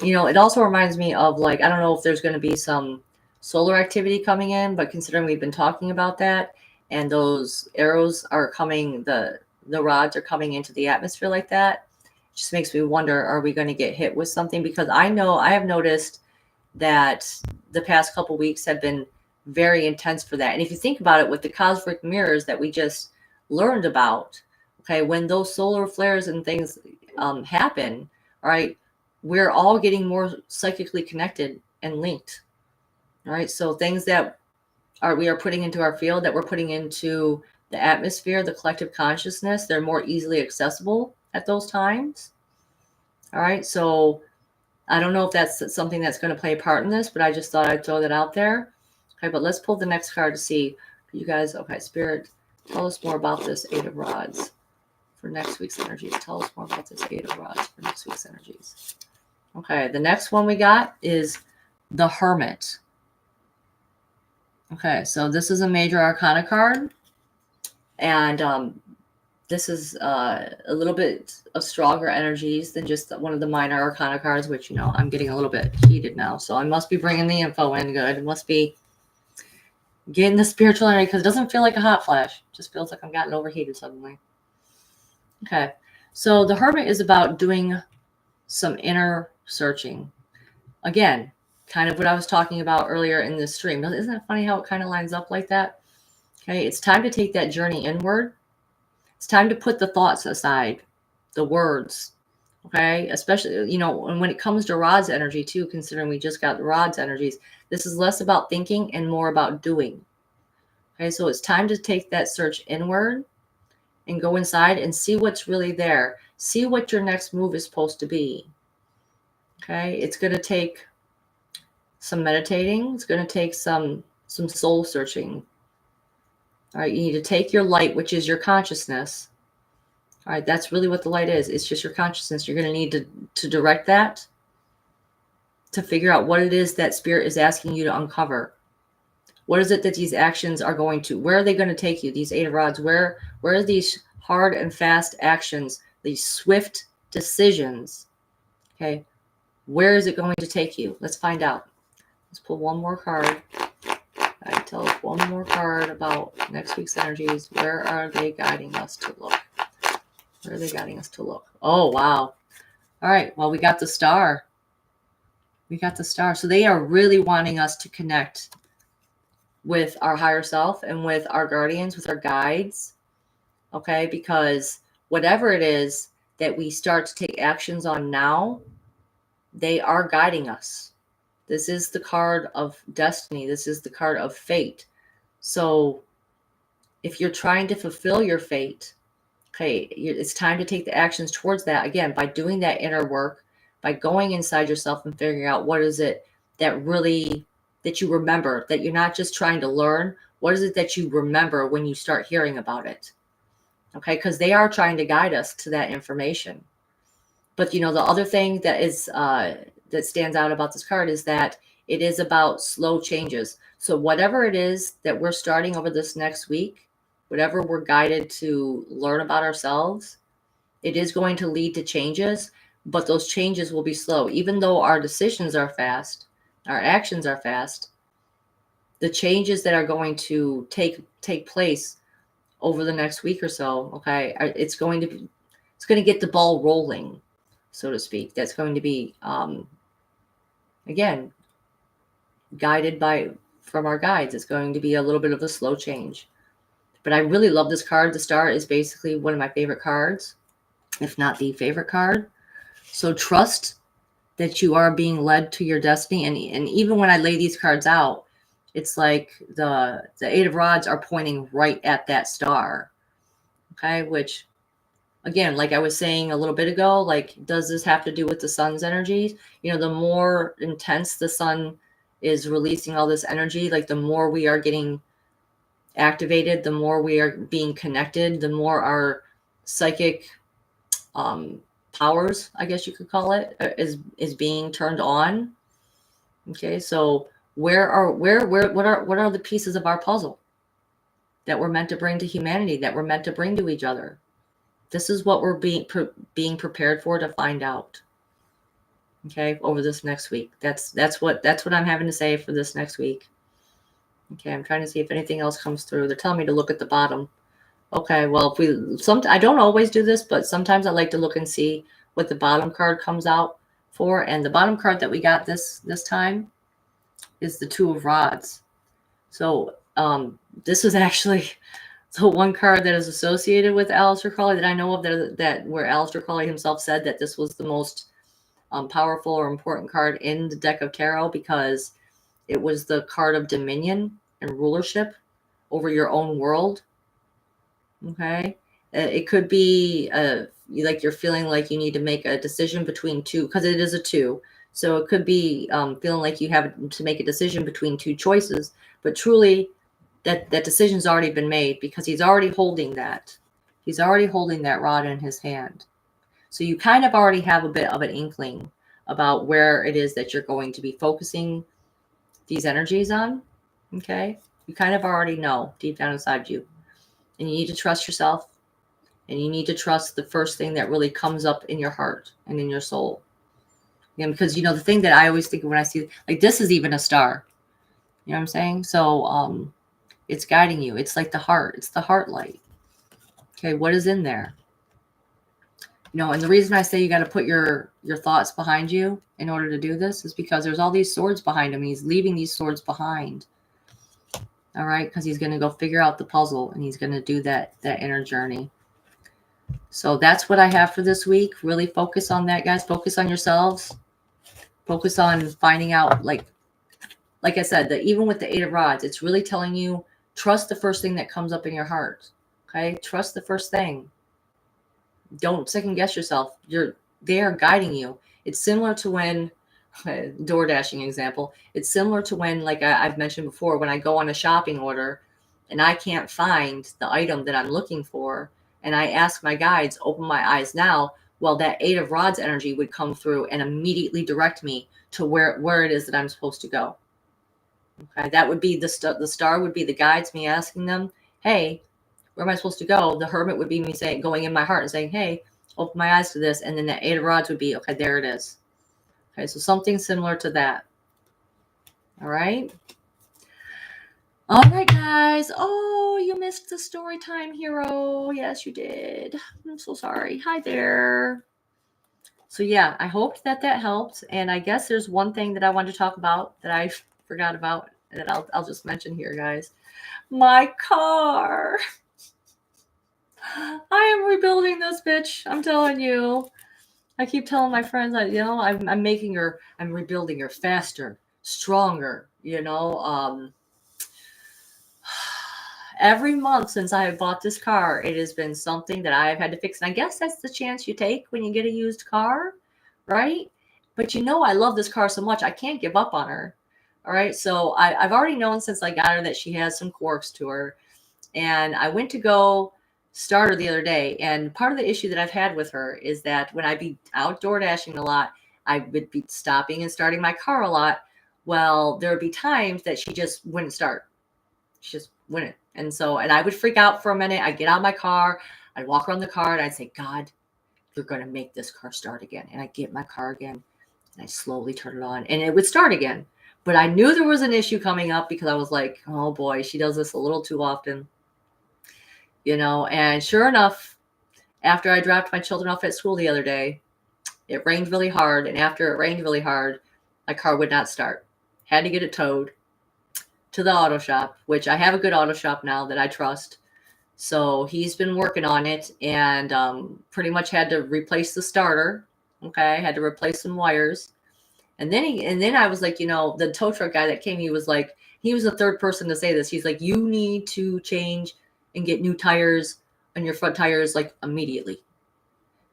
it also reminds me of, like, I don't know if there's going to be some solar activity coming in, but considering we've been talking about that and those arrows are coming, the rods are coming into the atmosphere like that, it just makes me wonder, are we going to get hit with something? Because I have noticed that the past couple weeks have been very intense for that. And if you think about it, with the Kozyrev Mirrors that we just learned about, okay, when those solar flares and things happen, all right, we're all getting more psychically connected and linked. All right. So things that we are putting into our field, that we're putting into the atmosphere, the collective consciousness, they're more easily accessible at those times. All right. So I don't know if that's something that's going to play a part in this, but I just thought I'd throw that out there. Okay, but let's pull the next card to see. You guys, okay, Spirit, tell us more about this Eight of Rods for next week's energy. Tell us more about this Eight of Rods for next week's energies. Okay, the next one we got is the Hermit. Okay, so this is a major arcana card, and this is a little bit of stronger energies than just one of the minor arcana cards, which, you know, I'm getting a little bit heated now, so I must be bringing the info in good. It must be getting the spiritual energy, because it doesn't feel like a hot flash. It just feels like I'm getting overheated suddenly. Okay, so the Hermit is about doing some inner searching. Again, kind of what I was talking about earlier in this stream. Isn't it funny how it kind of lines up like that? Okay, it's time to take that journey inward. It's time to put the thoughts aside, the words. Okay, especially, you know, and when it comes to Rod's energy too, considering we just got Rod's energies, this is less about thinking and more about doing. Okay, so it's time to take that search inward and go inside and see what's really there. See what your next move is supposed to be. Okay, it's going to take some meditating. It's going to take some soul searching. All right, you need to take your light, which is your consciousness. All right, that's really what the light is. It's just your consciousness. You're going to need to direct that to figure out what it is that Spirit is asking you to uncover. What is it that these actions are going to, where are they going to take you? These Eight of Rods, where are these hard and fast actions, these swift decisions? Okay, where is it going to take you? Let's find out. Let's pull one more card. All right, tell us one more card about next week's energies. Where are they guiding us to look? Where are they guiding us to look? Oh, wow. All right, well, we got the Star. We got the Star. So they are really wanting us to connect with our higher self and with our guardians, with our guides, okay? Because whatever it is that we start to take actions on now, they are guiding us. This is the card of destiny. This is the card of fate. So if you're trying to fulfill your fate, okay, it's time to take the actions towards that. Again, by doing that inner work, by going inside yourself and figuring out what is it that really, that you remember, that you're not just trying to learn. What is it that you remember when you start hearing about it? Okay, because they are trying to guide us to that information. But, you know, the other thing that is that stands out about this card is that it is about slow changes. So whatever it is that we're starting over this next week, whatever we're guided to learn about ourselves, it is going to lead to changes, but those changes will be slow. Even though our decisions are fast, our actions are fast, the changes that are going to take place over the next week or so, okay, it's going to get the ball rolling, so to speak. That's going to be, again, guided from our guides. It's going to be a little bit of a slow change. But I really love this card. The Star is basically one of my favorite cards, if not the favorite card. So trust that you are being led to your destiny. And even when I lay these cards out, it's like the Eight of Rods are pointing right at that star. Okay, which, again, like I was saying a little bit ago, like, does this have to do with the sun's energy? You know, the more intense the sun is releasing all this energy, like the more we are getting activated, the more we are being connected, the more our psychic powers, I guess you could call it, is being turned on. Okay, so what are the pieces of our puzzle that we're meant to bring to humanity, that we're meant to bring to each other? This is what we're being prepared for, to find out. Okay, over this next week. That's what I'm having to say for this next week. Okay, I'm trying to see if anything else comes through. They're telling me to look at the bottom. Okay, well, I don't always do this, but sometimes I like to look and see what the bottom card comes out for. And the bottom card that we got this time is the Two of Rods. So this is actually the one card that is associated with Aleister Crowley that I know of, that where Aleister Crowley himself said that this was the most powerful or important card in the deck of tarot, because it was the card of dominion and rulership over your own world. Okay, it could be like you're feeling like you need to make a decision between two, because it is a two. So it could be feeling like you have to make a decision between two choices, but truly that decision's already been made because he's already holding that. He's already holding that rod in his hand. So you kind of already have a bit of an inkling about where it is that you're going to be focusing these energies on. Okay. You kind of already know deep down inside you. And you need to trust yourself. And you need to trust the first thing that really comes up in your heart and in your soul. Yeah, because the thing that I always think of when I see, like, this is even a star. You know what I'm saying? So it's guiding you. It's like the heart. It's the heart light. Okay, what is in there? And the reason I say you got to put your thoughts behind you in order to do this is because there's all these swords behind him. He's leaving these swords behind. All right, because he's going to go figure out the puzzle and he's going to do that inner journey. So that's what I have for this week. Really focus on that, guys. Focus on yourselves. Focus on finding out, like I said, that even with the Eight of Rods, it's really telling you, trust the first thing that comes up in your heart. Okay, trust the first thing. Don't second guess yourself. They are guiding you. It's similar to when, door dashing example, it's similar to when, like I've mentioned before, when I go on a shopping order and I can't find the item that I'm looking for, and I ask my guides, open my eyes now, well, that Eight of Rods energy would come through and immediately direct me to where it is that I'm supposed to go. Okay, that would be the star would be the guides, me asking them, hey, where am I supposed to go? The Hermit would be me saying, going in my heart and saying, hey, open my eyes to this. And then the Eight of Rods would be, okay, there it is. Okay, so something similar to that. All right. All right, guys. Oh, you missed the story time hero. Yes, you did. I'm so sorry. Hi there. So yeah, I hoped that helped. And I guess there's one thing that I wanted to talk about that I forgot about that I'll just mention here, guys. My car. I am rebuilding this bitch. I'm telling you. I keep telling my friends that, I'm rebuilding her faster, stronger, every month since I have bought this car, it has been something that I've had to fix. And I guess that's the chance you take when you get a used car, right? But I love this car so much, I can't give up on her. All right. So I've already known since I got her that she has some quirks to her. And I went to go start her the other day. And part of the issue that I've had with her is that when I'd be outdoor dashing a lot, I would be stopping and starting my car a lot. Well, there would be times that she just wouldn't start. She just wouldn't. And I would freak out for a minute. I'd get out of my car. I'd walk around the car and I'd say, God, you're going to make this car start again. And I'd get my car again and I slowly turn it on and it would start again. But I knew there was an issue coming up because I was like, oh boy, she does this a little too often. And sure enough, after I dropped my children off at school the other day, it rained really hard. And after it rained really hard, my car would not start. Had to get it towed to the auto shop, which I have a good auto shop now that I trust. So he's been working on it and pretty much had to replace the starter. Okay. Had to replace some wires. And then I was like, the tow truck guy that came, he was the third person to say this. He's like, you need to change and get new tires on your front tires, like immediately.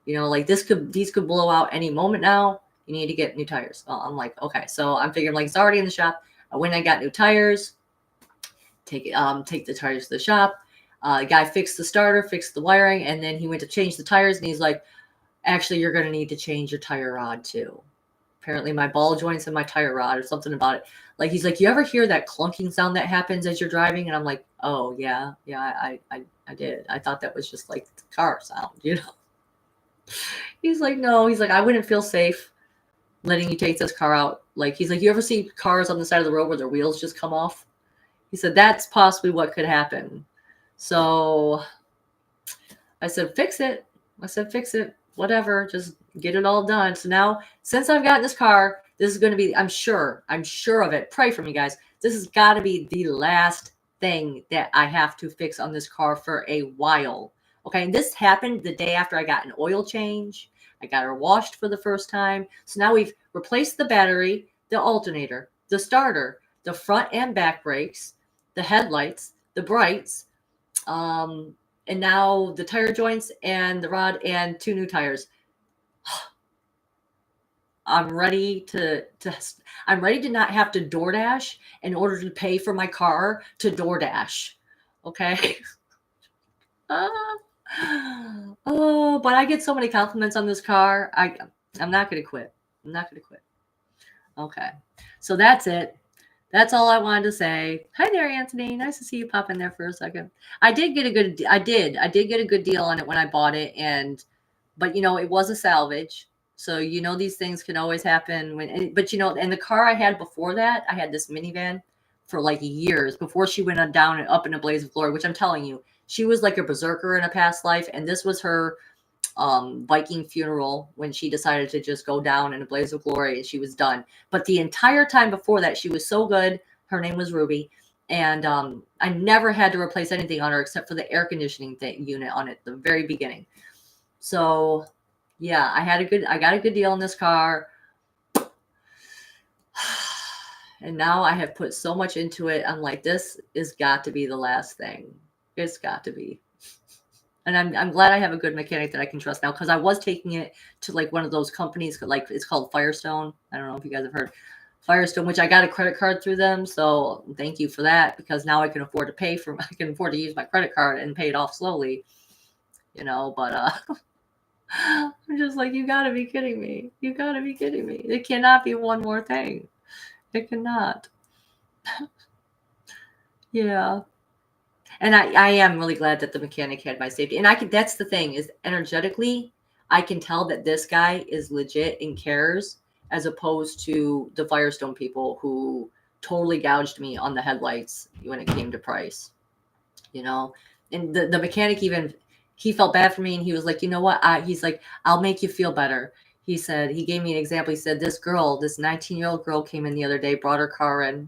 Like these could blow out any moment now. You need to get new tires. Well, I'm like, okay. So I'm figuring like it's already in the shop. I went and got new tires. Take the tires to the shop. The guy fixed the starter, fixed the wiring, and then he went to change the tires. And he's like, actually, you're going to need to change your tire rod too. Apparently my ball joints in my tire rod or something about it. Like, he's like, you ever hear that clunking sound that happens as you're driving? And I'm like, oh yeah, I did. I thought that was just like the car sound, He's like, no, he's like, I wouldn't feel safe letting you take this car out. Like, he's like, you ever see cars on the side of the road where their wheels just come off? He said, that's possibly what could happen. So I said, fix it. Whatever, just get it all done. So now, since I've gotten this car, this is going to be, I'm sure of it. Pray for me, guys. This has got to be the last thing that I have to fix on this car for a while. Okay. And this happened the day after I got an oil change. I got her washed for the first time. So now we've replaced the battery, the alternator, the starter, the front and back brakes, the headlights, the brights, and now the tire joints and the rod and 2 new tires. I'm ready to not have to DoorDash in order to pay for my car to DoorDash. Okay. Oh, but I get so many compliments on this car. I'm not going to quit. I'm not going to quit. Okay. So that's it. That's all I wanted to say. Hi there, Anthony. Nice to see you pop in there for a second. I did get a good deal on it when I bought it, but it was a salvage. So these things can always happen but and the car I had before that, I had this minivan for like years before she went down and up in a blaze of glory, which I'm telling you, she was like a berserker in a past life, and this was her Viking funeral when she decided to just go down in a blaze of glory, and she was done. But the entire time before that, she was so good. Her name was Ruby, and I never had to replace anything on her except for the air conditioning unit on it at the very beginning. So yeah, I got a good deal on this car. And now I have put so much into it. I'm like, this has got to be the last thing. It's got to be. And I'm glad I have a good mechanic that I can trust now, because I was taking it to like one of those companies, like it's called Firestone. I don't know if you guys have heard Firestone, which I got a credit card through them. So thank you for that, because now I can afford to use my credit card and pay it off slowly, but I'm just like, you gotta be kidding me. You gotta be kidding me. It cannot be one more thing. It cannot. Yeah. And I am really glad that the mechanic had my safety. And that's the thing, is energetically, I can tell that this guy is legit and cares, as opposed to the Firestone people who totally gouged me on the headlights when it came to price, and the mechanic, even he felt bad for me, and he was like, you know what? He's like, I'll make you feel better. He said, he gave me an example. He said, this 19-year-old girl came in the other day, brought her car in.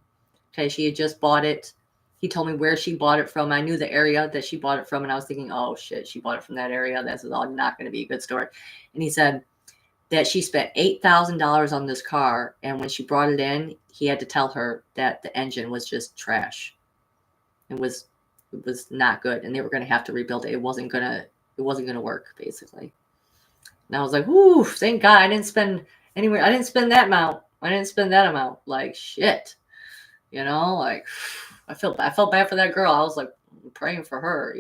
Okay. She had just bought it. He told me where she bought it from. I knew the area that she bought it from, and I was thinking, oh shit, she bought it from that area. That's not going to be a good story. And he said that she spent $8,000 on this car, and when she brought it in, he had to tell her that the engine was just trash. It was not good, and they were going to have to rebuild it. It wasn't going to work, basically. And I was like, "Ooh, thank God I didn't spend anywhere. I didn't spend that amount. Like shit, like." I felt bad for that girl. I was like praying for her,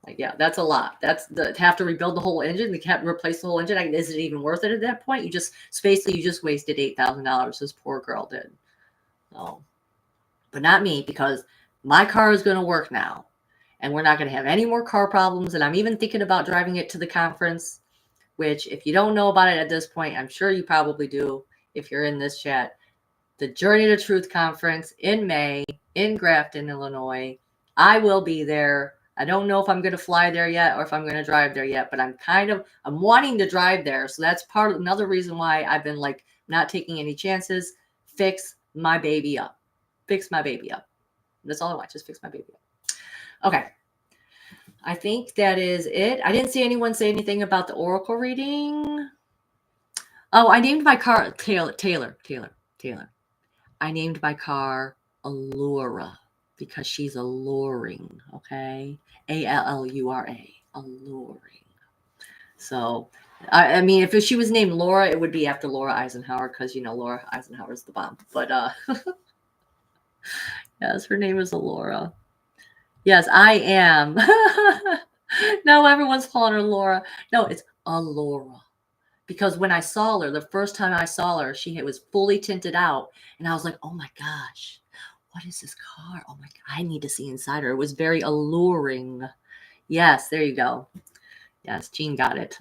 like, yeah, that's a lot. That's to have to rebuild the whole engine. They can't replace the whole engine. Is it even worth it at that point? You just wasted $8,000. This poor girl did. So, but not me, because my car is going to work now, and we're not going to have any more car problems. And I'm even thinking about driving it to the conference, which, if you don't know about it at this point, I'm sure you probably do if you're in this chat. The Journey to Truth conference in May in Grafton, Illinois. I will be there. I don't know if I'm going to fly there yet or if I'm going to drive there yet, but I'm wanting to drive there. So that's another reason why I've been like not taking any chances. Fix my baby up. That's all I want. Just fix my baby up. Okay. I think that is it. I didn't see anyone say anything about the oracle reading. Oh, I named my car Taylor. I named my car Allura because she's alluring, okay? Allura, alluring. So, I mean, if she was named Laura, it would be after Laura Eisenhower, because, Laura Eisenhower is the bomb. But, yes, her name is Allura. Yes, I am. No, everyone's calling her Laura. No, it's Allura. Because when I saw her, the first time I saw her, she was fully tinted out. And I was like, oh my gosh, what is this car? Oh my God, I need to see inside her. It was very alluring. Yes, there you go. Yes, Jean got it.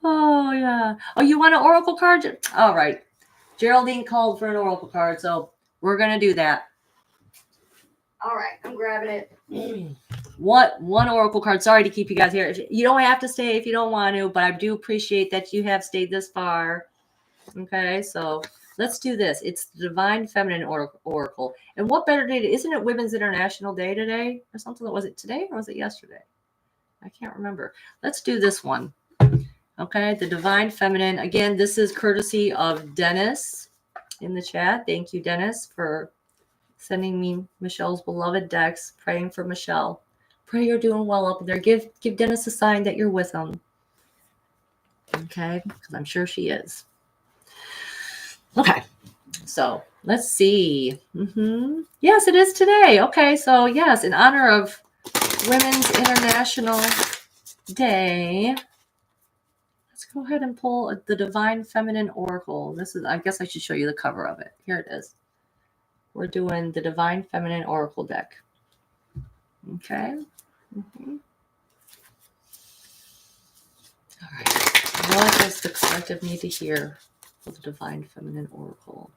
Oh, yeah. Oh, you want an oracle card? All right. Geraldine called for an oracle card, so we're going to do that. All right, I'm grabbing it. One oracle card. Sorry to keep you guys here. You don't have to stay if you don't want to, but I do appreciate that you have stayed this far. Okay, so let's do this. It's the Divine Feminine Oracle. And what better day? Isn't it Women's International Day today or something? Was it today or was it yesterday? I can't remember. Let's do this one. Okay, the Divine Feminine. Again, this is courtesy of Dennis in the chat. Thank you, Dennis, for sending me Michelle's beloved decks. Praying for Michelle. Pray you're doing well up there. Give Dennis a sign that you're with him. Okay, because I'm sure she is. Okay, so let's see. Yes, it is today. Okay, so yes, in honor of Women's International Day, let's go ahead and pull the Divine Feminine Oracle. This is, I guess I should show you the cover of it. Here it is. We're doing the Divine Feminine Oracle deck. Okay. All right. What does the collective need to hear for the Divine Feminine Oracle?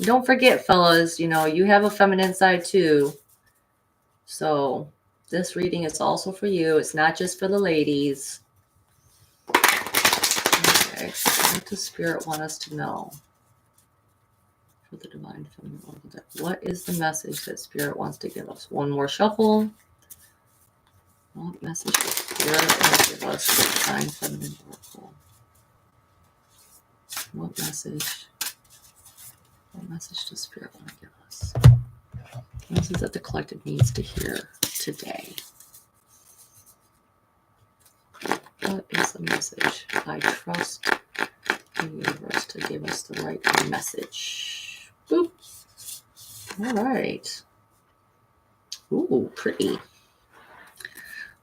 Don't forget, fellas, you know, you have a feminine side too. So this reading is also for you. It's not just for the ladies. Okay. What does Spirit want us to know for the Divine Feminine Oracle deck? What is the message that Spirit wants to give us? One more shuffle. What message does Spirit want to give us for the Divine Feminine Oracle? What message does Spirit want to give us? What message that the collective needs to hear today? What is the message? I trust the universe to give us the right message. Boop. All right. Ooh, pretty.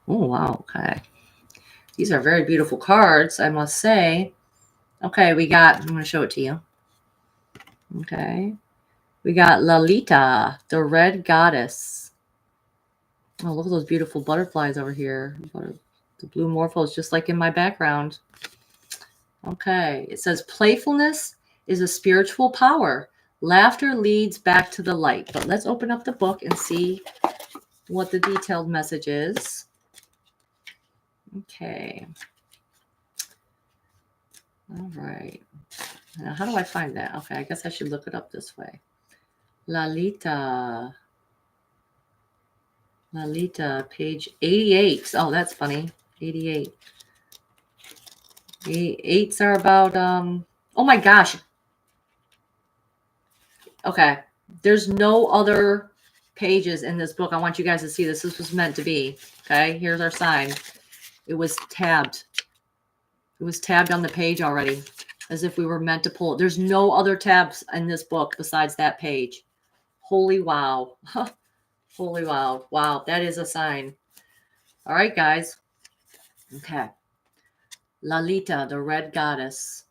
Oh, wow. Okay. These are very beautiful cards, I must say. Okay, I'm going to show it to you. Okay. We got Lalita, the Red Goddess. Oh, look at those beautiful butterflies over here. The blue morphos, just like in my background. Okay. It says playfulness is a spiritual power. Laughter leads back to the light. But let's open up the book and see what the detailed message is. Okay. All right. Now, how do I find that? Okay, I guess I should look it up this way. Lalita, page 88. Oh, that's funny. 88. 8s are about, oh my gosh. Okay. There's no other pages in this book. I want you guys to see this. This was meant to be. Okay. Here's our sign. It was tabbed. It was tabbed on the page already, as if we were meant to pull it. There's no other tabs in this book besides that page. Holy wow. Holy wow. Wow. That is a sign. All right, guys. Okay. Lalita, the Red Goddess.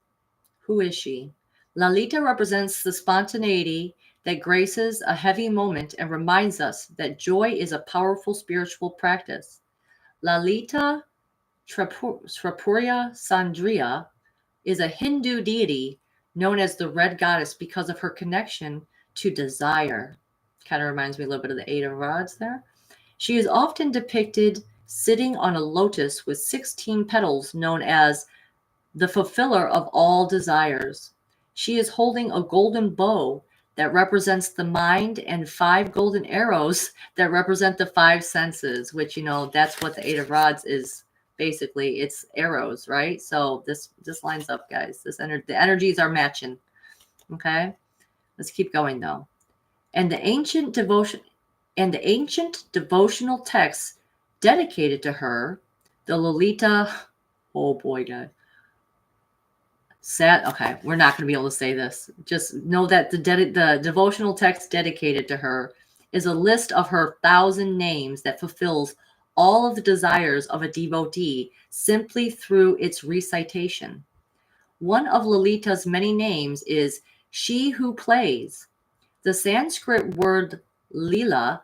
Who is she? Lalita represents the spontaneity that graces a heavy moment and reminds us that joy is a powerful spiritual practice. Lalita Tripura Sandriya is a Hindu deity known as the Red Goddess because of her connection to desire. Kind of reminds me a little bit of the Eight of Rods there. She is often depicted sitting on a lotus with 16 petals, known as the fulfiller of all desires. She is holding a golden bow that represents the mind and 5 golden arrows that represent the 5 senses, which, you know, that's what the Eight of Rods is. Basically, it's arrows, right? So this lines up, guys. The energies are matching. Okay, let's keep going though. And the ancient devotional texts dedicated to her, the Lalita. Oh boy, guys. Okay, we're not going to be able to say this. Just know that the devotional text dedicated to her is a list of her 1,000 names that fulfills all of the desires of a devotee simply through its recitation. One of Lalita's many names is she who plays. The Sanskrit word lila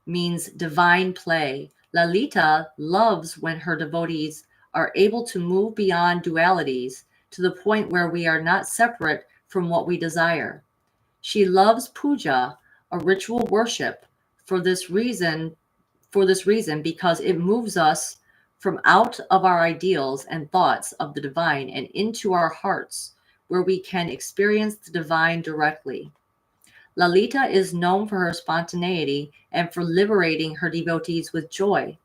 means divine play. Lalita loves when her devotees are able to move beyond dualities to the point where we are not separate from what we desire. She loves puja, a ritual worship, for this reason, because it moves us from out of our ideals and thoughts of the divine and into our hearts, where we can experience the divine directly. Lalita is known for her spontaneity and for liberating her devotees with joy.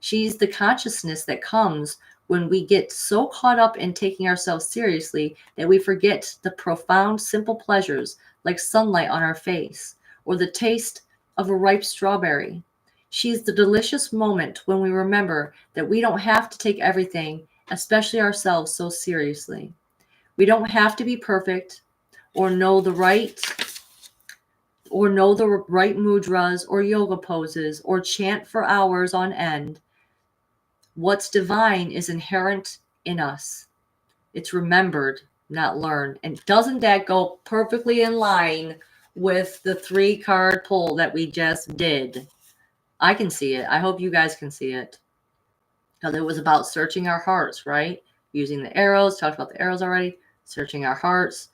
She's the consciousness that comes when we get so caught up in taking ourselves seriously that we forget the profound, simple pleasures like sunlight on our face or the taste of a ripe strawberry. She's the delicious moment when we remember that we don't have to take everything especially ourselves, so seriously. We don't have to be perfect or know the right mudras or yoga poses or chant for hours on end. What's divine is inherent in us. It's remembered, not learned. And doesn't that go perfectly in line with the 3-card pull that we just did? I can see it. I hope you guys can see it. Because it was about searching our hearts, right? Using the arrows, talked about the arrows already. Searching our hearts,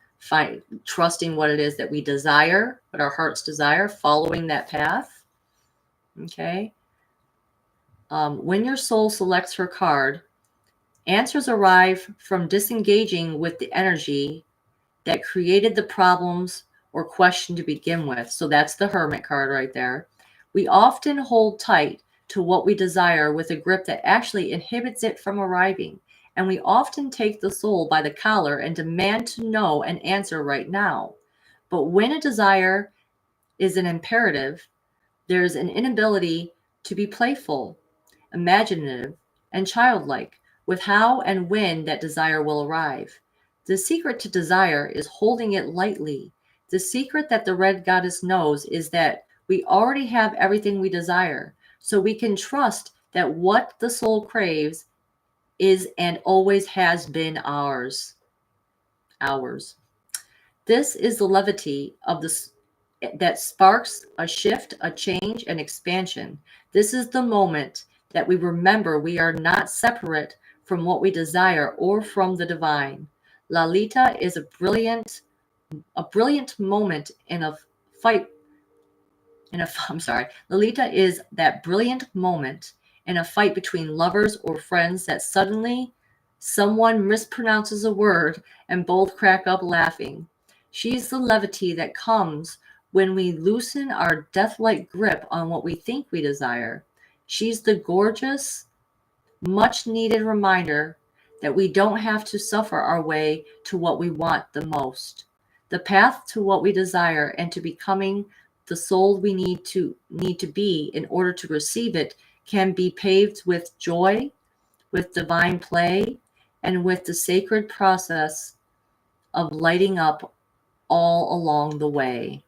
trusting what it is that we desire, what our hearts desire, following that path. Okay. When your soul selects her card, answers arrive from disengaging with the energy that created the problems or question to begin with. So that's the Hermit card right there. We often hold tight to what we desire with a grip that actually inhibits it from arriving. And we often take the soul by the collar and demand to know an answer right now. But when a desire is an imperative, there's an inability to be playful, imaginative, and childlike with how and when that desire will arrive. The secret to desire is holding it lightly. The secret that the Red Goddess knows is that we already have everything we desire, so we can trust that what the soul craves is and always has been ours. Ours. This is the levity of that sparks a shift, a change, an expansion. This is the moment that we remember we are not separate from what we desire or from the divine. Lalita is a brilliant moment in a fight. Lalita is that brilliant moment in a fight between lovers or friends that suddenly someone mispronounces a word and both crack up laughing. She's the levity that comes when we loosen our death-like grip on what we think we desire. She's the gorgeous, much-needed reminder that we don't have to suffer our way to what we want the most. The path to what we desire and to becoming the soul we need to be in order to receive it can be paved with joy, with divine play, and with the sacred process of lighting up all along the way.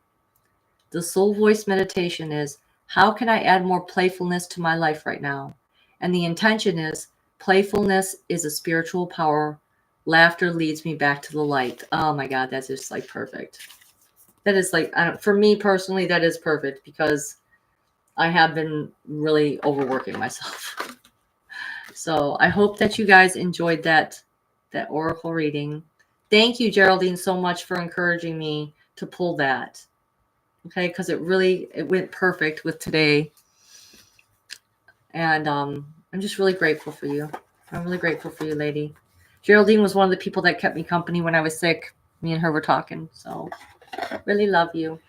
The soul voice meditation is, how can I add more playfulness to my life right now? And the intention is, playfulness is a spiritual power. Laughter leads me back to the light. Oh my God, that's just like perfect. That is like, for me personally, that is perfect because I have been really overworking myself. So I hope that you guys enjoyed that oracle reading. Thank you, Geraldine, so much for encouraging me to pull that. Okay, because it went perfect with today. And I'm just really grateful for you. I'm really grateful for you, lady. Geraldine was one of the people that kept me company when I was sick. Me and her were talking. So really love you.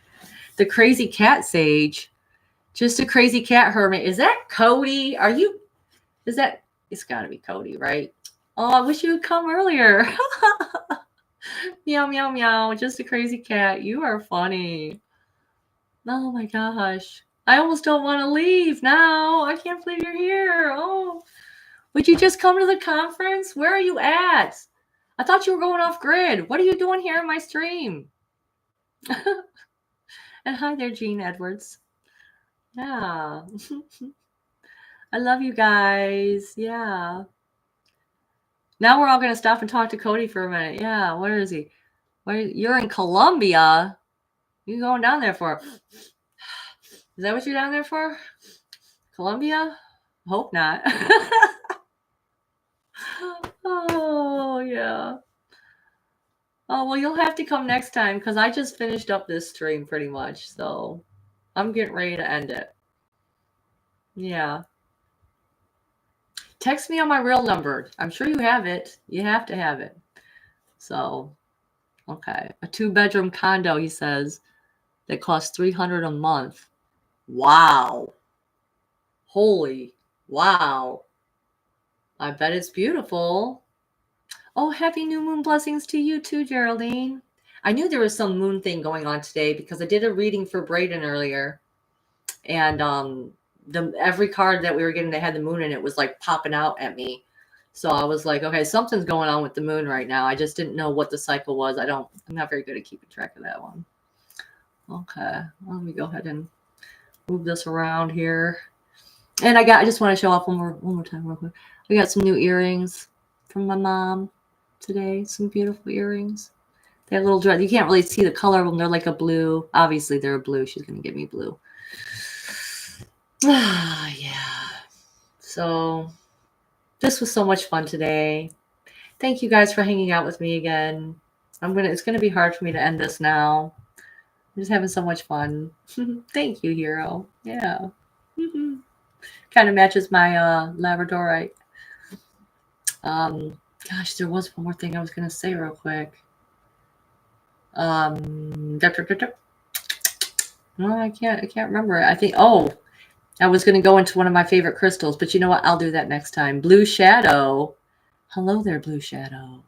The crazy cat sage. Just a crazy cat hermit. Is that Cody? It's got to be Cody, right? Oh, I wish you would come earlier. Meow, meow, meow. Just a crazy cat. You are funny. Oh my gosh. I almost don't want to leave now. I can't believe you're here. Oh, would you just come to the conference? Where are you at? I thought you were going off grid. What are you doing here in my stream? And hi there, Jean Edwards. Yeah. I love you guys. Yeah. Now we're all going to stop and talk to Cody for a minute. Yeah. Where is he? You're in Colombia. You going down there for? Is that what you're down there for? Colombia? Hope not. Oh, yeah. Oh, well, you'll have to come next time because I just finished up this stream pretty much. So I'm getting ready to end it. Yeah. Text me on my real number. I'm sure you have it. You have to have it. So, okay. A 2-bedroom condo, he says, that costs $300 a month. Wow. Holy wow. I bet it's beautiful. Oh, happy new moon blessings to you too, Geraldine. I knew there was some moon thing going on today because I did a reading for Braden earlier. And every card that we were getting that had the moon in it was like popping out at me. So I was like, okay, something's going on with the moon right now. I just didn't know what the cycle was. I'm not very good at keeping track of that one. Okay, let me go ahead and move this around here. And I just want to show off one more time real quick. I got some new earrings from my mom today. Some beautiful earrings. They have little dress. You can't really see the color of them. They're like a blue. Obviously, they're a blue. She's gonna give me blue. Yeah. So this was so much fun today. Thank you guys for hanging out with me again. It's gonna be hard for me to end this now. I'm just having so much fun. Thank you, Hero. Yeah. Kind of matches my Labradorite. Gosh, there was one more thing I was gonna say real quick. No, I can't remember it. I think I was gonna go into one of my favorite crystals, but you know what? I'll do that next time. Blue Shadow. Hello there, Blue Shadow.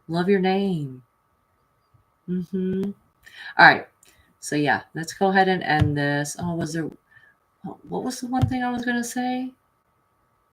Love your name. All right. So yeah, let's go ahead and end this. Oh, what was the one thing I was gonna say?